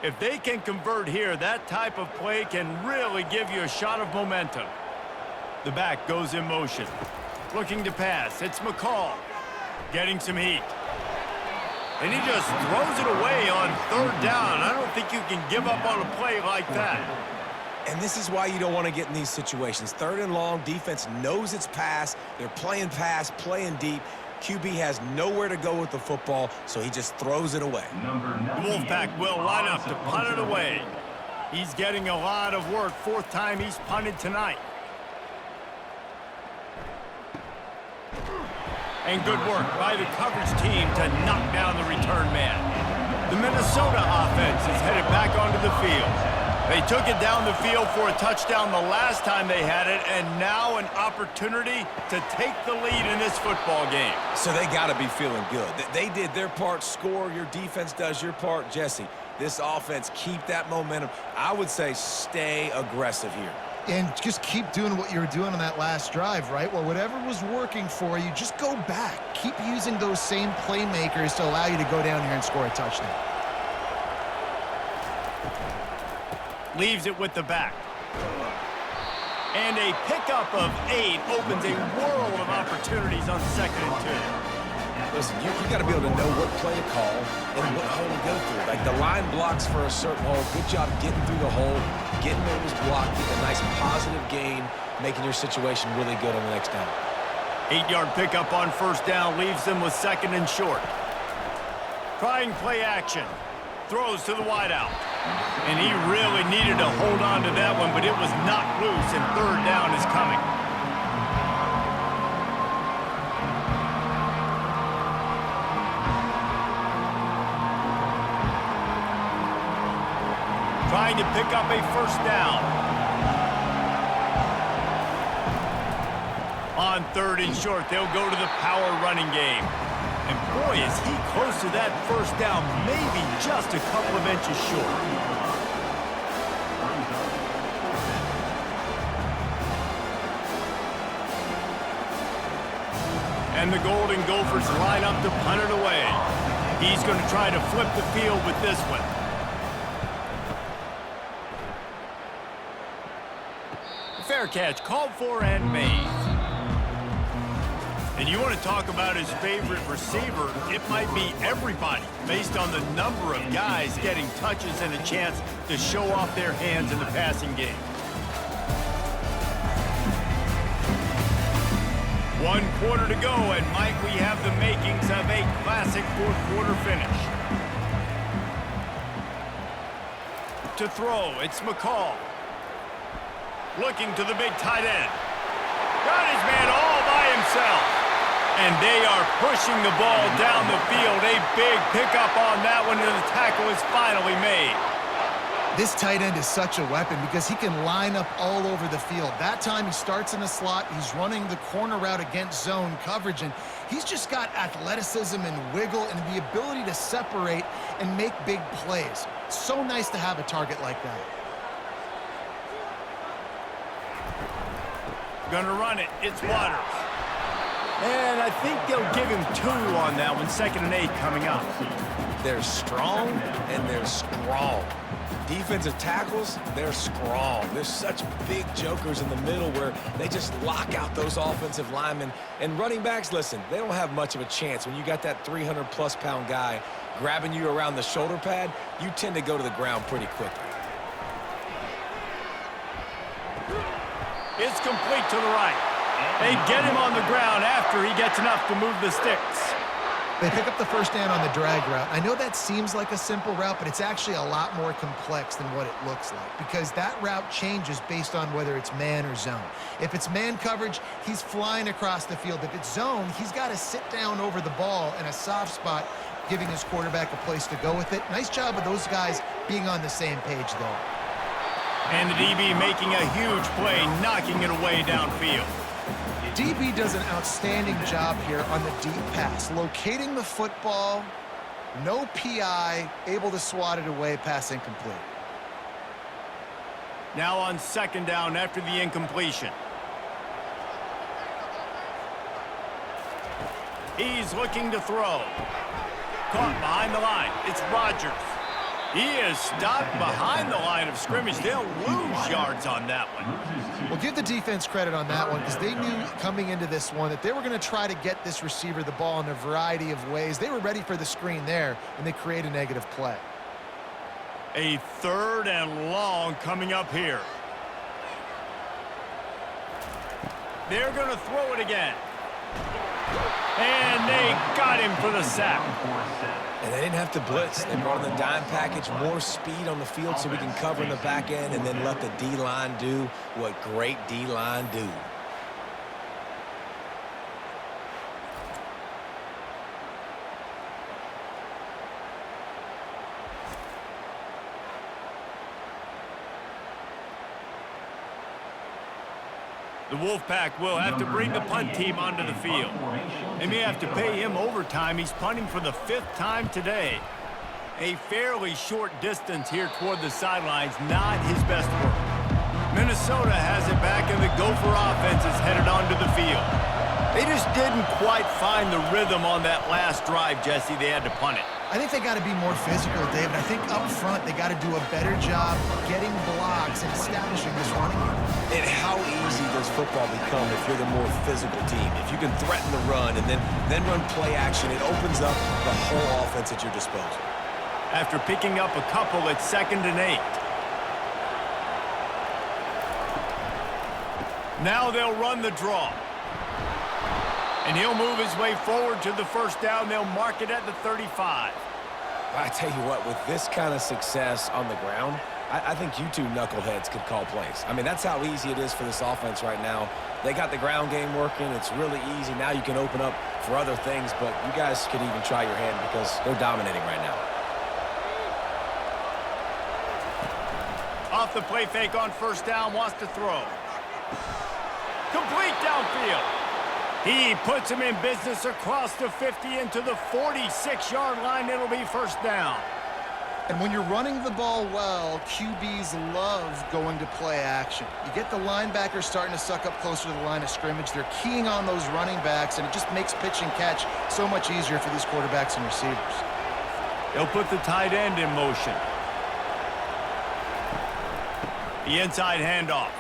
If they can convert here, that type of play can really give you a shot of momentum. The back goes in motion. Looking to pass. It's McCall. Getting some heat. And he just throws it away on 3rd down. I don't think you can give up on a play like that. And this is why you don't want to get in these situations. 3rd and long, defense knows it's pass. They're playing pass, playing deep. QB has nowhere to go with the football, so he just throws it away. The Wolfpack will line up to punt it away. He's getting a lot of work. 4th time he's punted tonight. And good work by the coverage team to knock down the return man. The Minnesota offense is headed back onto the field. They took it down the field for a touchdown the last time they had it, and now an opportunity to take the lead in this football game. So they got to be feeling good. They did their part, score. Your defense does your part. Jesse, this offense, keep that momentum. I would say stay aggressive here. And just keep doing what you were doing on that last drive, right? Well, whatever was working for you, just go back. Keep using those same playmakers to allow you to go down here and score a touchdown. Leaves it with the back. And a pickup of 8 opens a world of opportunities on 2nd and 2. Listen, you got to be able to know what play to call and what hole to go through. Like the line blocks for a certain hole. Good job getting through the hole, getting what was blocked, getting a nice positive gain, making your situation really good on the next down. 8-yard pickup on first down leaves them with 2nd and short. Trying play action. Throws to the wideout. And he really needed to hold on to that one, but it was knocked loose, and 3rd down is coming. Trying to pick up a first down. On 3rd and short, they'll go to the power running game. And boy, is he close to that first down, maybe just a couple of inches short. And the Golden Gophers line up to punt it away. He's going to try to flip the field with this one. Fair catch, called for and made. And you want to talk about his favorite receiver, it might be everybody, based on the number of guys getting touches and a chance to show off their hands in the passing game. 1 quarter to go, and might we have the makings of a classic fourth quarter finish. To throw, it's McCall. Looking to the big tight end. Got his man all by himself. And they are pushing the ball down the field. A big pickup on that one, and the tackle is finally made. This tight end is such a weapon because he can line up all over the field. That time he starts in the slot. He's running the corner route against zone coverage, and he's just got athleticism and wiggle and the ability to separate and make big plays. So nice to have a target like that. Gonna run it. It's Waters. And I think they'll give him 2 on that one. 2nd and 8 coming up. They're strong and they're strong. Defensive tackles, they're strong. There's such big jokers in the middle where they just lock out those offensive linemen. And running backs, listen, they don't have much of a chance. When you got that 300-plus pound guy grabbing you around the shoulder pad, you tend to go to the ground pretty quickly. It's complete to the right. They get him on the ground after he gets enough to move the sticks. They pick up the first down on the drag route. I know that seems like a simple route, but it's actually a lot more complex than what it looks like because that route changes based on whether it's man or zone. If it's man coverage, he's flying across the field. If it's zone, he's got to sit down over the ball in a soft spot, giving his quarterback a place to go with it. Nice job of those guys being on the same page, though. And the DB making a huge play, knocking it away downfield. DB does an outstanding job here on the deep pass, locating the football, no PI, able to swat it away, pass incomplete. Now on 2nd down after the incompletion. He's looking to throw. Caught behind the line. It's Rodgers. He is stopped behind the line of scrimmage. They'll lose yards on that one. Well, give the defense credit on that one because they knew coming into this one that they were going to try to get this receiver the ball in a variety of ways. They were ready for the screen there, and they create a negative play. A 3rd and long coming up here. They're going to throw it again. And they got him for the sack. And they didn't have to blitz. They brought in the dime package, more speed on the field so we can cover in the back end and then let the D-line do what great D-line do. The Wolfpack will have to bring the punt team onto the field. They may have to pay him overtime. He's punting for the 5th time today. A fairly short distance here toward the sidelines, not his best work. Minnesota has it back, and the Gopher offense is headed onto the field. They just didn't quite find the rhythm on that last drive, Jesse. They had to punt it. I think they got to be more physical, David. I think up front they got to do a better job getting blocks and establishing this running game. And how easy does football become if you're the more physical team? If you can threaten the run and then run play action, it opens up the whole offense at your disposal. After picking up a couple, it's 2nd and 8. Now they'll run the draw. And he'll move his way forward to the first down. They'll mark it at the 35. I tell you what, with this kind of success on the ground, I think you two knuckleheads could call plays. I mean, that's how easy it is for this offense right now. They got the ground game working. It's really easy. Now you can open up for other things, but you guys could even try your hand because they're dominating right now. Off the play fake on 1st down, wants to throw. Complete downfield. He puts him in business across the 50 into the 46-yard line. It'll be 1st down. And when you're running the ball well, QBs love going to play action. You get the linebackers starting to suck up closer to the line of scrimmage. They're keying on those running backs, and it just makes pitch and catch so much easier for these quarterbacks and receivers. They'll put the tight end in motion. The inside handoff.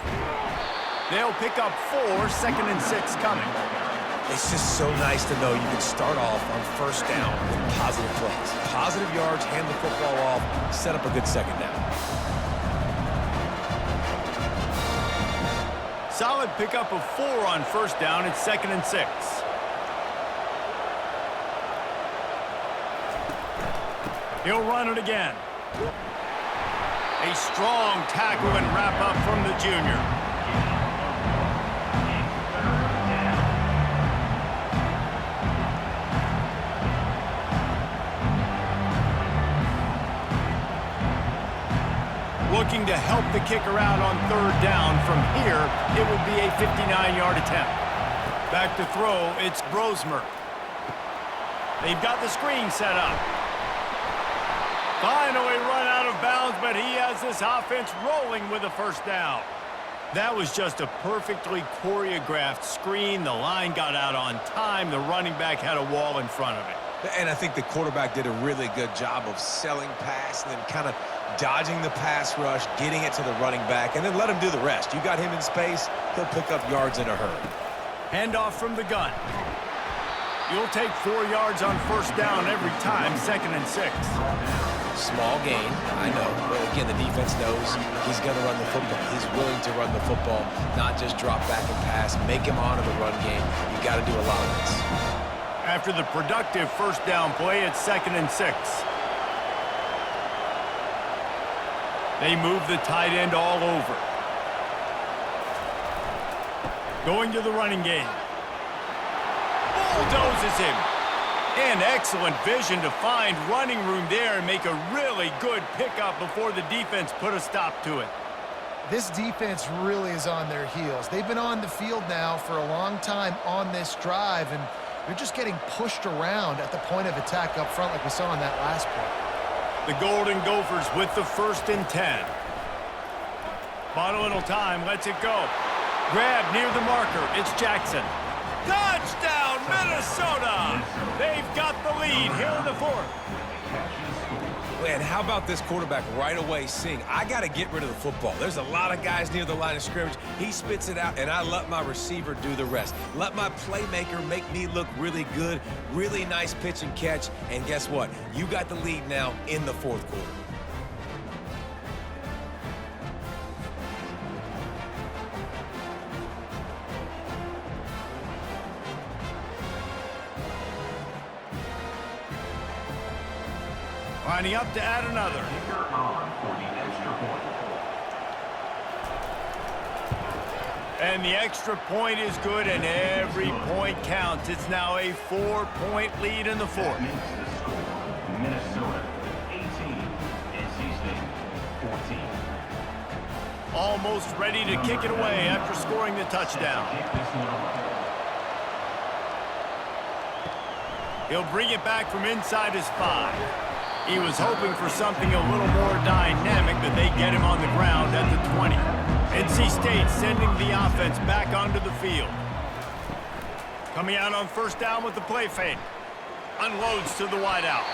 They'll pick up 4, 2nd and 6 coming. It's just so nice to know you can start off on 1st down with positive plays. Positive yards, hand the football off, set up a good 2nd down. Solid pickup of 4 on first down. It's 2nd and 6. He'll run it again. A strong tackle and wrap up from the junior. Looking to help the kicker out on 3rd down. From here, it would be a 59-yard attempt. Back to throw, it's Brosmer. They've got the screen set up. Finally run out of bounds, but he has this offense rolling with a 1st down. That was just a perfectly choreographed screen. The line got out on time. The running back had a wall in front of it. And I think the quarterback did a really good job of selling pass and then kind of dodging the pass rush, getting it to the running back, and then let him do the rest. You got him in space, he'll pick up yards in a hurry. Handoff from the gun. You'll take 4 yards on 1st down every time, 2nd and 6. Small gain, I know. But again, the defense knows he's going to run the football. He's willing to run the football, not just drop back and pass, make him honor the run game. You got to do a lot of this. After the productive 1st down play, it's 2nd and 6. They move the tight end all over. Going to the running game. Bulldozes him. And excellent vision to find running room there and make a really good pickup before the defense put a stop to it. This defense really is on their heels. They've been on the field now for a long time on this drive, and they're just getting pushed around at the point of attack up front like we saw in that last play. The Golden Gophers with the 1st and 10. Bought a little time, lets it go. Grab near the marker, it's Jackson. Touchdown, Minnesota! They've got the lead here in the 4th. Man, how about this quarterback right away seeing, I got to get rid of the football. There's a lot of guys near the line of scrimmage. He spits it out, and I let my receiver do the rest. Let my playmaker make me look really good, really nice pitch and catch, and guess what? You got the lead now in the 4th quarter. Lining up to add another. Kicker on for the extra point. And the extra point is good, and every point counts. It's now a 4-point lead in the 4th. Makes the score Minnesota 18, NC State 14. Almost ready to kick it away after scoring the touchdown. Kick this one away. He'll bring it back from inside his 5. He was hoping for something a little more dynamic, but they get him on the ground at the 20. NC State sending the offense back onto the field. Coming out on 1st down with the play fake. Unloads to the wideout.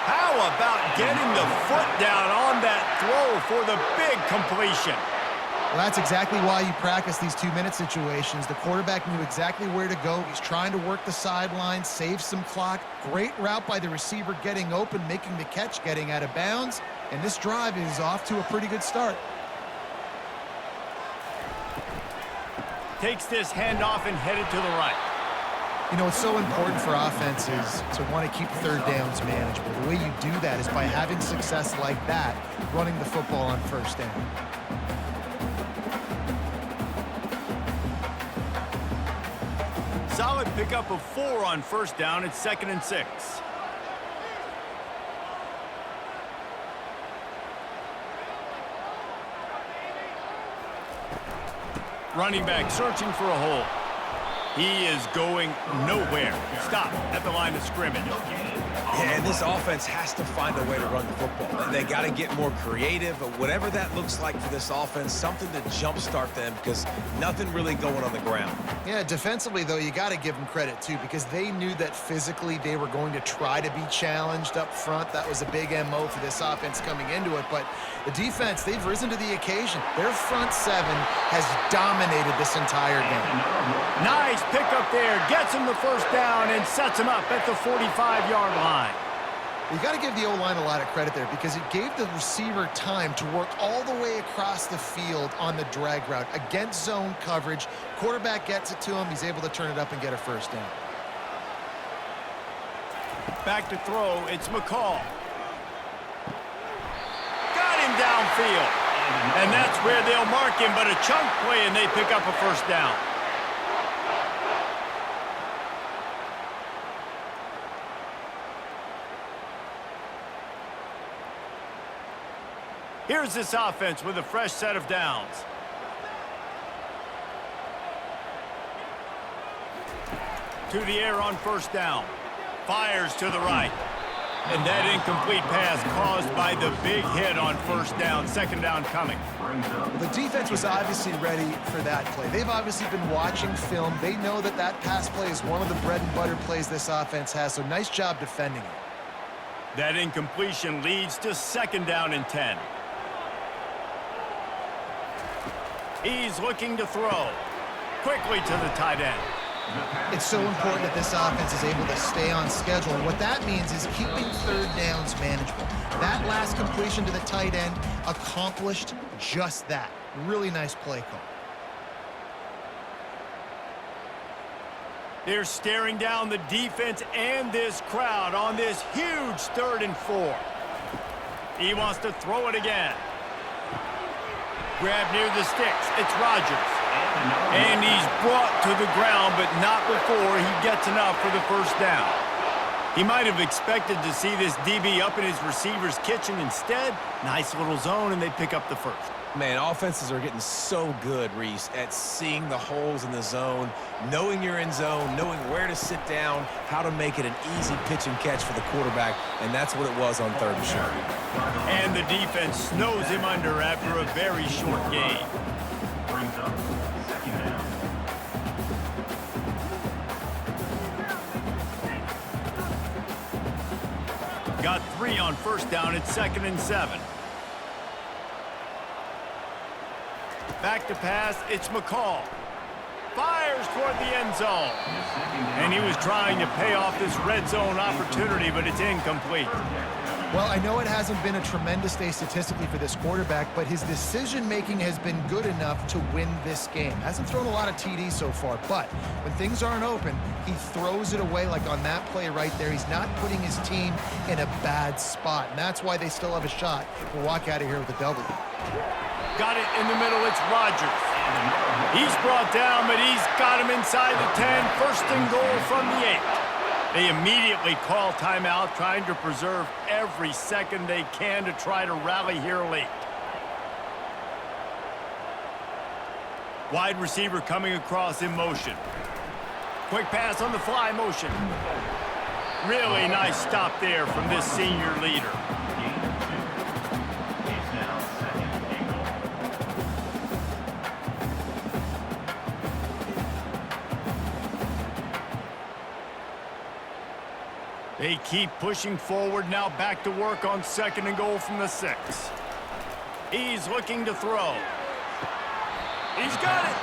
How about getting the foot down on that throw for the big completion? Well, that's exactly why you practice these 2-minute situations. The quarterback knew exactly where to go. He's trying to work the sideline, save some clock. Great route by the receiver getting open, making the catch, getting out of bounds. And this drive is off to a pretty good start. Takes this handoff and headed to the right. You know, it's so important for offenses to want to keep 3rd downs manageable. The way you do that is by having success like that, running the football on 1st down. Solid pickup of 4 on 1st down. It's 2nd and 6. Running back searching for a hole. He is going nowhere. Stop at the line of scrimmage. And this offense has to find a way to run the football. They got to get more creative, but whatever that looks like for this offense, something to jumpstart them because nothing really going on the ground. Yeah, defensively, though, you got to give them credit, too, because they knew that physically they were going to try to be challenged up front. That was a big MO for this offense coming into it. But the defense, they've risen to the occasion. Their front 7 has dominated this entire game. Nice pickup there. Gets him the 1st down and sets him up at the 45-yard line. You got to give the O-line a lot of credit there because it gave the receiver time to work all the way across the field on the drag route against zone coverage. Quarterback gets it to him. He's able to turn it up and get a first down. Back to throw, it's McCall. Got him downfield. And that's where they'll mark him, but a chunk play and they pick up a first down. Here's this offense with a fresh set of downs. To the air on first down. Fires to the right. And that incomplete pass caused by the big hit on first down. Second down coming. The defense was obviously ready for that play. They've obviously been watching film. They know that that pass play is one of the bread and butter plays this offense has, so nice job defending it. That incompletion leads to second down and 10. He's looking to throw. Quickly to the tight end. It's so important that this offense is able to stay on schedule. And what that means is keeping third downs manageable. That last completion to the tight end accomplished just that. Really nice play call. They're staring down the defense and this crowd on this huge 3rd and 4. He wants to throw it again. Grab near the sticks. It's Rodgers. And he's brought to the ground, but not before he gets enough for the first down. He might have expected to see this DB up in his receiver's kitchen. Instead, nice little zone, and they pick up the first. Man, offenses are getting so good, Reese, at seeing the holes in the zone, knowing you're in zone, knowing where to sit down, how to make it an easy pitch and catch for the quarterback, and that's what it was on 3rd and short. And the defense snows him under after a very short gain. Brings up second down. Got 3 on first down. It's 2nd and 7. Back to pass. It's McCall. Fires toward the end zone. And he was trying to pay off this red zone opportunity, but it's incomplete. Well, I know it hasn't been a tremendous day statistically for this quarterback, but his decision-making has been good enough to win this game. Hasn't thrown a lot of TDs so far, but when things aren't open, he throws it away like on that play right there. He's not putting his team in a bad spot, and that's why they still have a shot to walk out of here with a W. Got it in the middle. It's Rodgers. He's brought down, but he's got him inside the 10. First and goal from the 8. They immediately call timeout, trying to preserve every second they can to try to rally here late. Wide receiver coming across in motion. Quick pass on the fly motion. Really nice stop there from this senior leader. They keep pushing forward, now back to work on 2nd and goal from the 6. He's looking to throw. He's got it.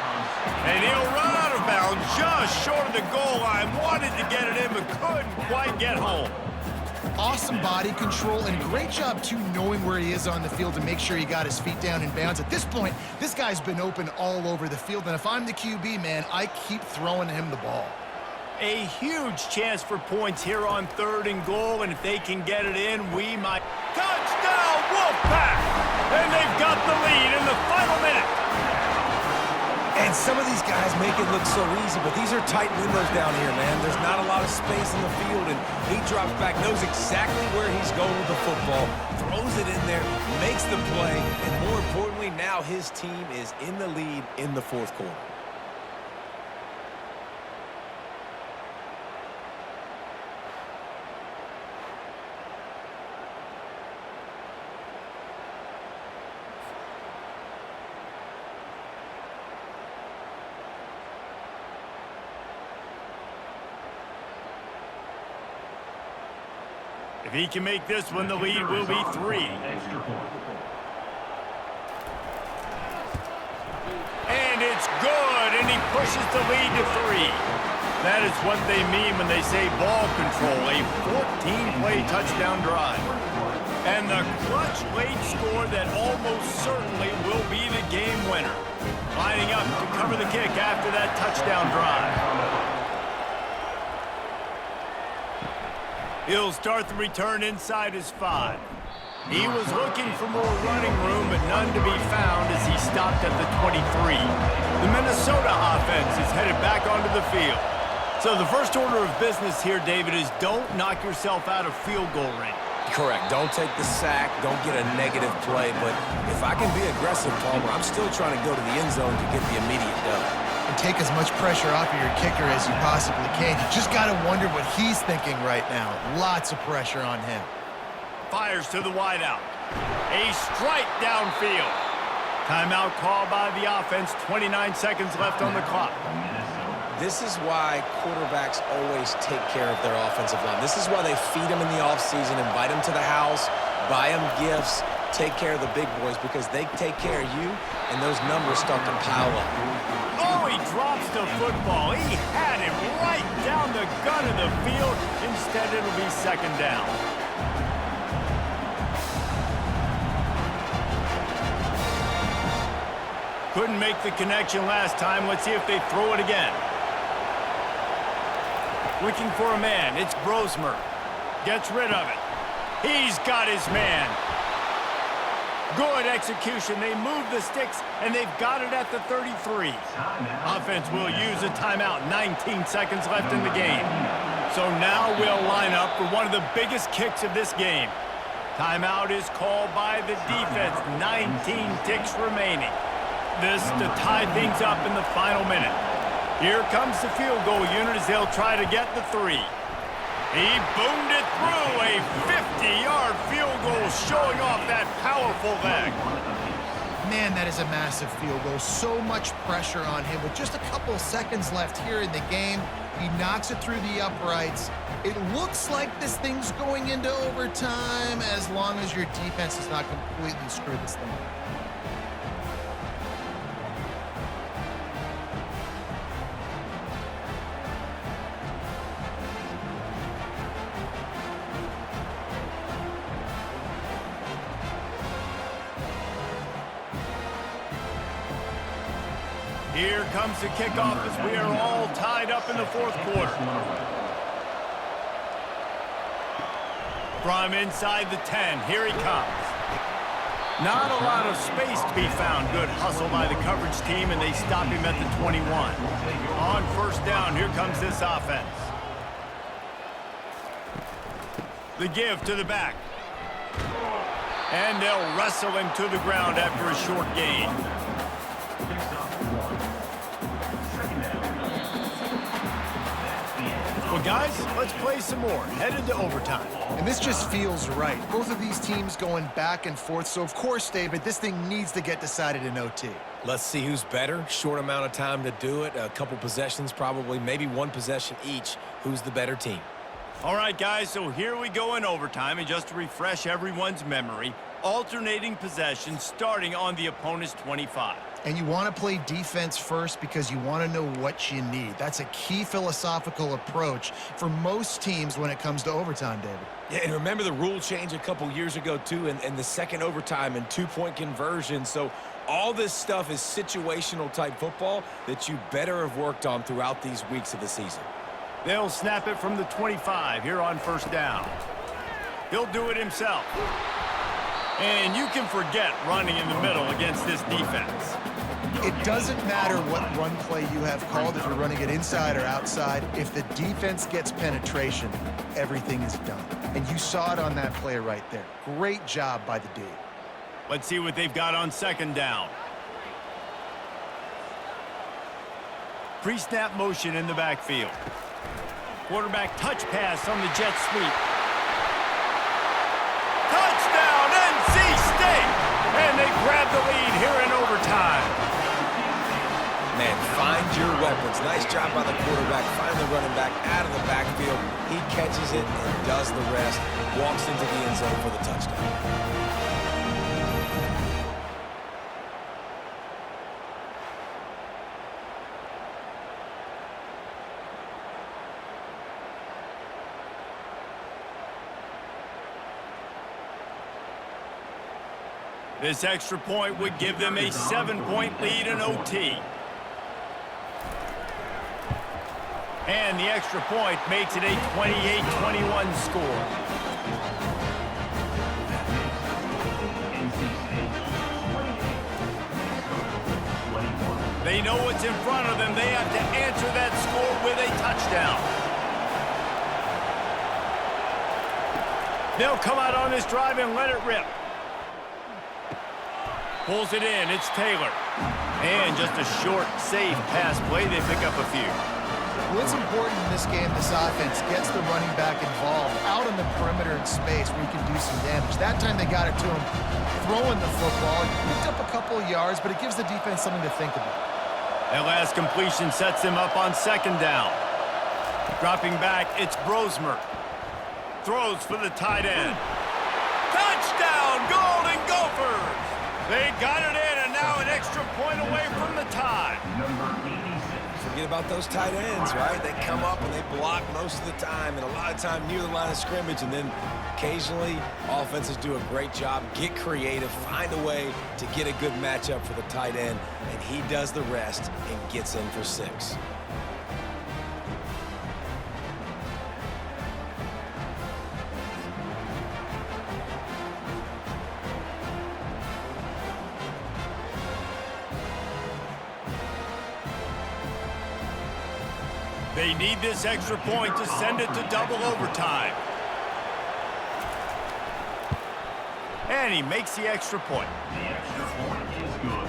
And he'll run out of bounds just short of the goal line. Wanted to get it in, but couldn't quite get home. Awesome body control and great job, too, knowing where he is on the field to make sure he got his feet down in bounds. At this point, this guy's been open all over the field, and if I'm the QB, man, I keep throwing him the ball. A huge chance for points here on 3rd and goal, and if they can get it in, we might. Touchdown, Wolfpack! And they've got the lead in the final minute. And some of these guys make it look so easy, but these are tight windows down here, man. There's not a lot of space in the field, and he drops back, knows exactly where he's going with the football, throws it in there, makes the play, and more importantly, now his team is in the lead in the 4th quarter. If he can make this one, the lead will be 3. And it's good, and he pushes the lead to 3. That is what they mean when they say ball control. A 14-play touchdown drive. And the clutch late score that almost certainly will be the game winner. Lining up to cover the kick after that touchdown drive. He'll start the return inside his 5. He was looking for more running room, but none to be found as he stopped at the 23. The Minnesota offense is headed back onto the field. So the first order of business here, David, is don't knock yourself out of field goal range. Correct. Don't take the sack. Don't get a negative play. But if I can be aggressive, Palmer, I'm still trying to go to the end zone to get the immediate dub. And take as much pressure off of your kicker as you possibly can. You just got to wonder what he's thinking right now. Lots of pressure on him. Fires to the wideout. A strike downfield. Timeout call by the offense. 29 seconds left on the clock. This is why quarterbacks always take care of their offensive line. This is why they feed them in the offseason, invite them to the house, buy them gifts, take care of the big boys, because they take care of you, and those numbers start to pile up. Oh, he drops the football. He had him right down the gun of the field. Instead, it'll be second down. Couldn't make the connection last time. Let's see if they throw it again. Looking for a man. It's Brosmer. Gets rid of it. He's got his man. Good execution. They move the sticks, and they've got it at the 33. Offense will use a timeout. 19 seconds left in the game. So now we'll line up for one of the biggest kicks of this game. Timeout is called by the defense. 19 ticks remaining. This to tie things up in the final minute. Here comes the field goal unit as they'll try to get the 3. He boomed it through. A 50-yard field goal showing off that powerful leg. Man, that is a massive field goal. So much pressure on him. With just a couple seconds left here in the game, he knocks it through the uprights. It looks like this thing's going into overtime as long as your defense does not completely screw this thing up. Here comes the kickoff as we are all tied up in the fourth quarter. From inside the 10, here he comes. Not a lot of space to be found. Good hustle by the coverage team, and they stop him at the 21. On first down, here comes this offense. The give to the back. And they'll wrestle him to the ground after a short gain. Well, guys, let's play some more. Headed to overtime. And this just feels right. Both of these teams going back and forth. So, of course, David, this thing needs to get decided in OT. Let's see who's better. Short amount of time to do it. A couple possessions probably, maybe one possession each. Who's the better team? All right, guys, so here we go in overtime. And just to refresh everyone's memory, alternating possessions starting on the opponent's 25. And you want to play defense first because you want to know what you need. That's a key philosophical approach for most teams when it comes to overtime, David. Yeah, and remember the rule change a couple years ago, too, and the second overtime and two-point conversion. So all this stuff is situational type football that you better have worked on throughout these weeks of the season. They'll snap it from the 25 here on first down. He'll do it himself. And you can forget running in the middle against this defense. It doesn't matter what run play you have called, if you're running it inside or outside. If the defense gets penetration, everything is done. And you saw it on that play right there. Great job by the D. Let's see what they've got on second down. Pre-snap motion in the backfield. Quarterback touch pass on the jet sweep. Touchdown, NC State! And they grab the lead here in overtime. Man, find your weapons. Nice job by the quarterback. Find the running back out of the backfield. He catches it and does the rest. Walks into the end zone for the touchdown. This extra point would give them a 7-point lead in OT. And the extra point makes it a 28-21 score. They know what's in front of them. They have to answer that score with a touchdown. They'll come out on this drive and let it rip. Pulls it in. It's Taylor. And just a short, safe pass play. They pick up a few. Well, it's important in this game, this offense gets the running back involved out on the perimeter in space where he can do some damage. That time they got it to him throwing the football. He picked up a couple of yards, but it gives the defense something to think about. That last completion sets them up on second down. Dropping back, it's Brosmer. Throws for the tight end. Touchdown, Golden Gophers! They got it in, and now an extra point away from the tie. Forget about those tight ends, right? They come up and they block most of the time, and a lot of time near the line of scrimmage, and then occasionally offenses do a great job, get creative, find a way to get a good matchup for the tight end, and he does the rest and gets in for 6. They need this extra point to send it to double overtime. And he makes the extra point. The extra point is good.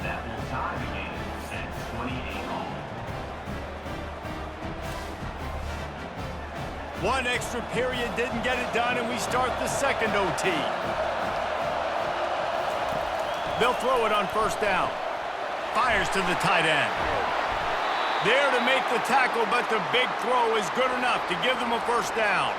That will tie the game at 28 all. One extra period didn't get it done, and we start the second OT. They'll throw it on first down. Fires to the tight end. There to make the tackle, but the big throw is good enough to give them a first down.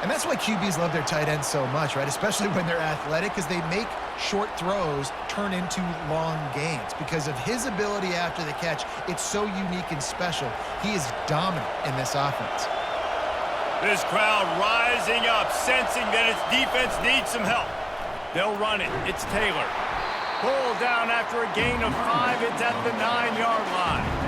And that's why QBs love their tight ends so much, right? Especially when they're athletic, because they make short throws turn into long gains. Because of his ability after the catch, it's so unique and special. He is dominant in this offense. This crowd rising up, sensing that its defense needs some help. They'll run it. It's Taylor. Pulled down after a gain of 5. It's at the 9-yard line.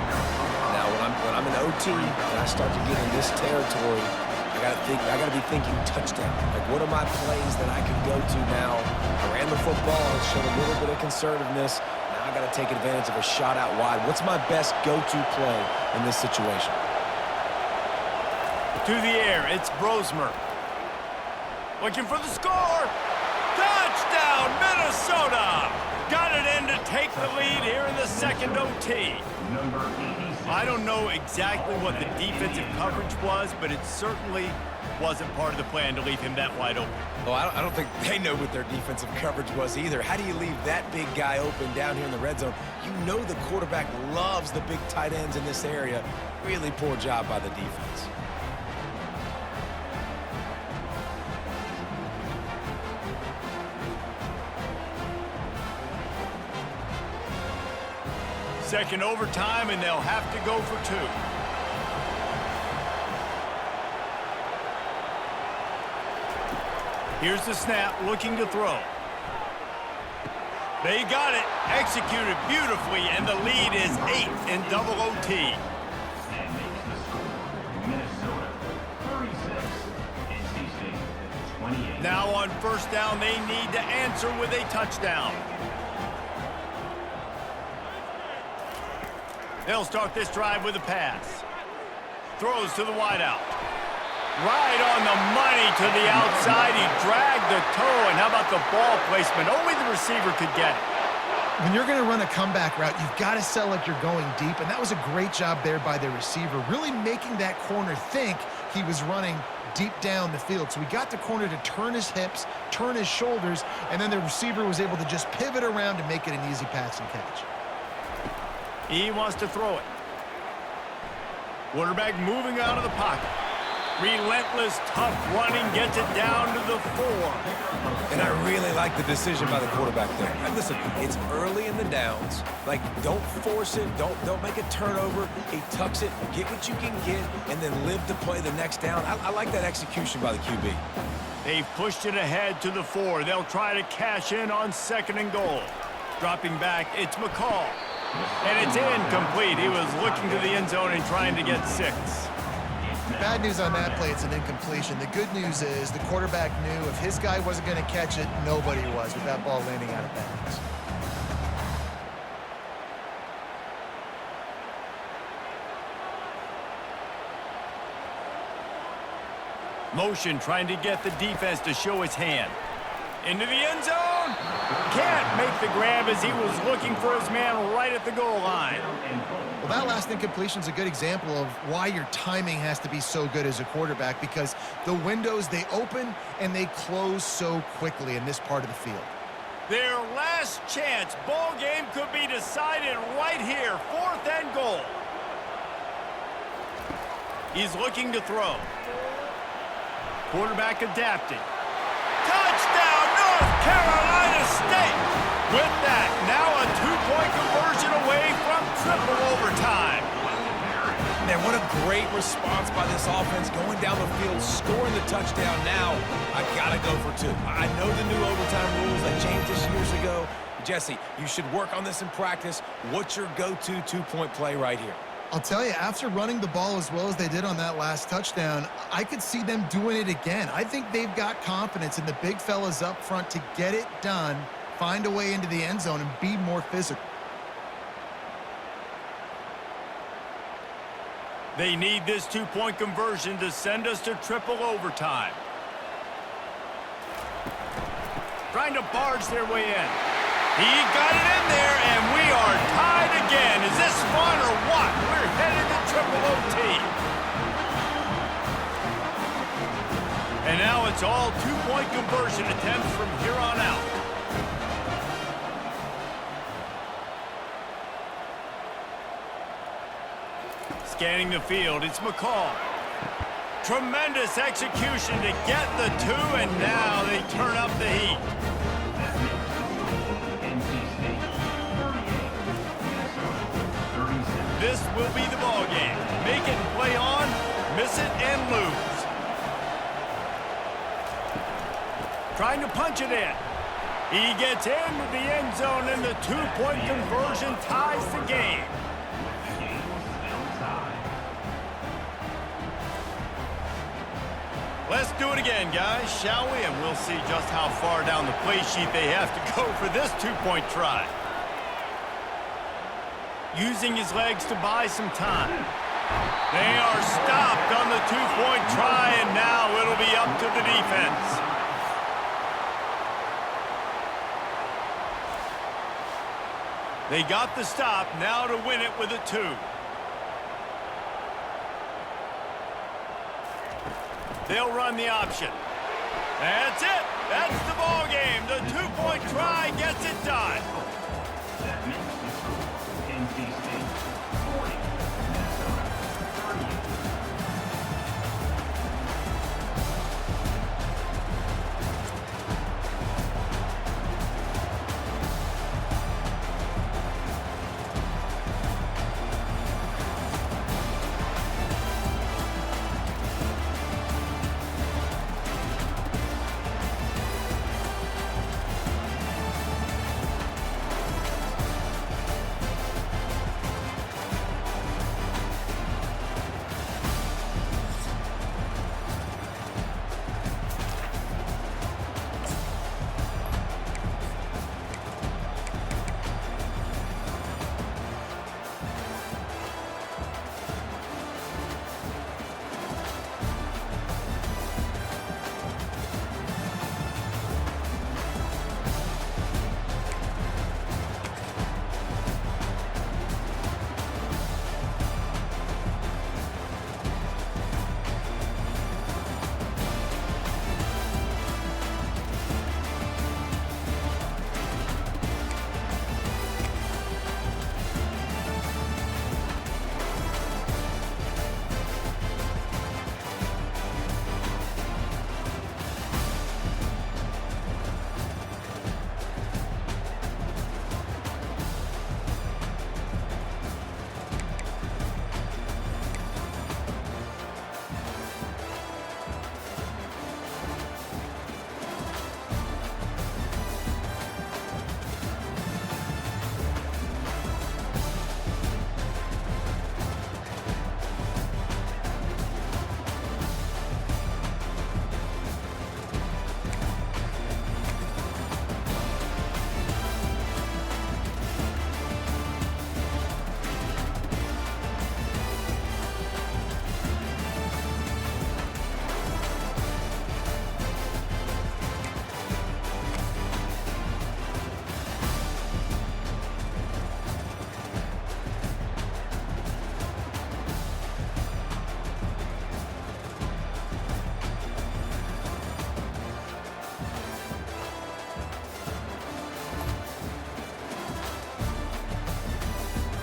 Now, when I'm in OT and I start to get in this territory, I gotta be thinking touchdown. Like, what are my plays that I can go to now? I ran the football and showed a little bit of conservativeness. Now I gotta take advantage of a shot out wide. What's my best go-to play in this situation? To the air, it's Brosmer. Looking for the score. Touchdown, Minnesota! Got it in to take the lead here in the second OT. Number 86. I don't know exactly what the defensive coverage was, but it certainly wasn't part of the plan to leave him that wide open. Oh, I don't think they know what their defensive coverage was either. How do you leave that big guy open down here in the red zone? You know the quarterback loves the big tight ends in this area. Really poor job by the defense. Second overtime, and they'll have to go for 2. Here's the snap, looking to throw. They got it, executed beautifully, and the lead is 8 in double OT. And makes the score. Minnesota 36. NC State 28. Now on first down, they need to answer with a touchdown. They'll start this drive with a pass. Throws to the wideout. Right on the money to the outside. He dragged the toe, and how about the ball placement? Only the receiver could get it. When you're going to run a comeback route, you've got to sell like you're going deep, and that was a great job there by the receiver, really making that corner think he was running deep down the field. So he got the corner to turn his hips, turn his shoulders, and then the receiver was able to just pivot around to make it an easy pass and catch. He wants to throw it. Quarterback moving out of the pocket. Relentless, tough running gets it down to the 4. And I really like the decision by the quarterback there. And listen, it's early in the downs. Like, don't force it. Don't make a turnover. He tucks it, get what you can get, and then live to play the next down. I like that execution by the QB. They've pushed it ahead to the 4. They'll try to cash in on 2nd and goal. Dropping back, it's McCall. And it's incomplete. He was looking to the end zone and trying to get 6. Bad news on that play, it's an incompletion. The good news is the quarterback knew if his guy wasn't going to catch it, nobody was with that ball landing out of bounds. Motion trying to get the defense to show his hand. Into the end zone. Can't make the grab as he was looking for his man right at the goal line. Well, that last incompletion is a good example of why your timing has to be so good as a quarterback, because the windows, they open and they close so quickly in this part of the field. Their last chance. Ball game could be decided right here. 4th and goal. He's looking to throw. Quarterback adapting. Touchdown, North Carolina State! With that, now a 2-point conversion away from triple overtime. Man, what a great response by this offense, going down the field, scoring the touchdown. Now, I gotta go for 2. I know the new overtime rules that changed this years ago. Jesse, you should work on this in practice. What's your go-to 2-point play right here? I'll tell you, after running the ball as well as they did on that last touchdown, I could see them doing it again. I think they've got confidence in the big fellas up front to get it done, find a way into the end zone, and be more physical. They need this 2-point conversion to send us to triple overtime. Trying to barge their way in. He got it in there, and we are tied again. Is this fun or what? We're headed to triple OT. And now it's all 2-point conversion attempts from here on out. Scanning the field, it's McCall. Tremendous execution to get the 2, and now they turn up the heat. This will be the ball game. Make it and play on, miss it and lose. Trying to punch it in. He gets into the end zone, and the 2-point conversion ties the game. Let's do it again, guys, shall we? And we'll see just how far down the play sheet they have to go for this 2-point try. Using his legs to buy some time. They are stopped on the 2-point try, and now it'll be up to the defense. They got the stop, now to win it with a 2. They'll run the option. That's it. That's the ball game. The 2-point try gets it done.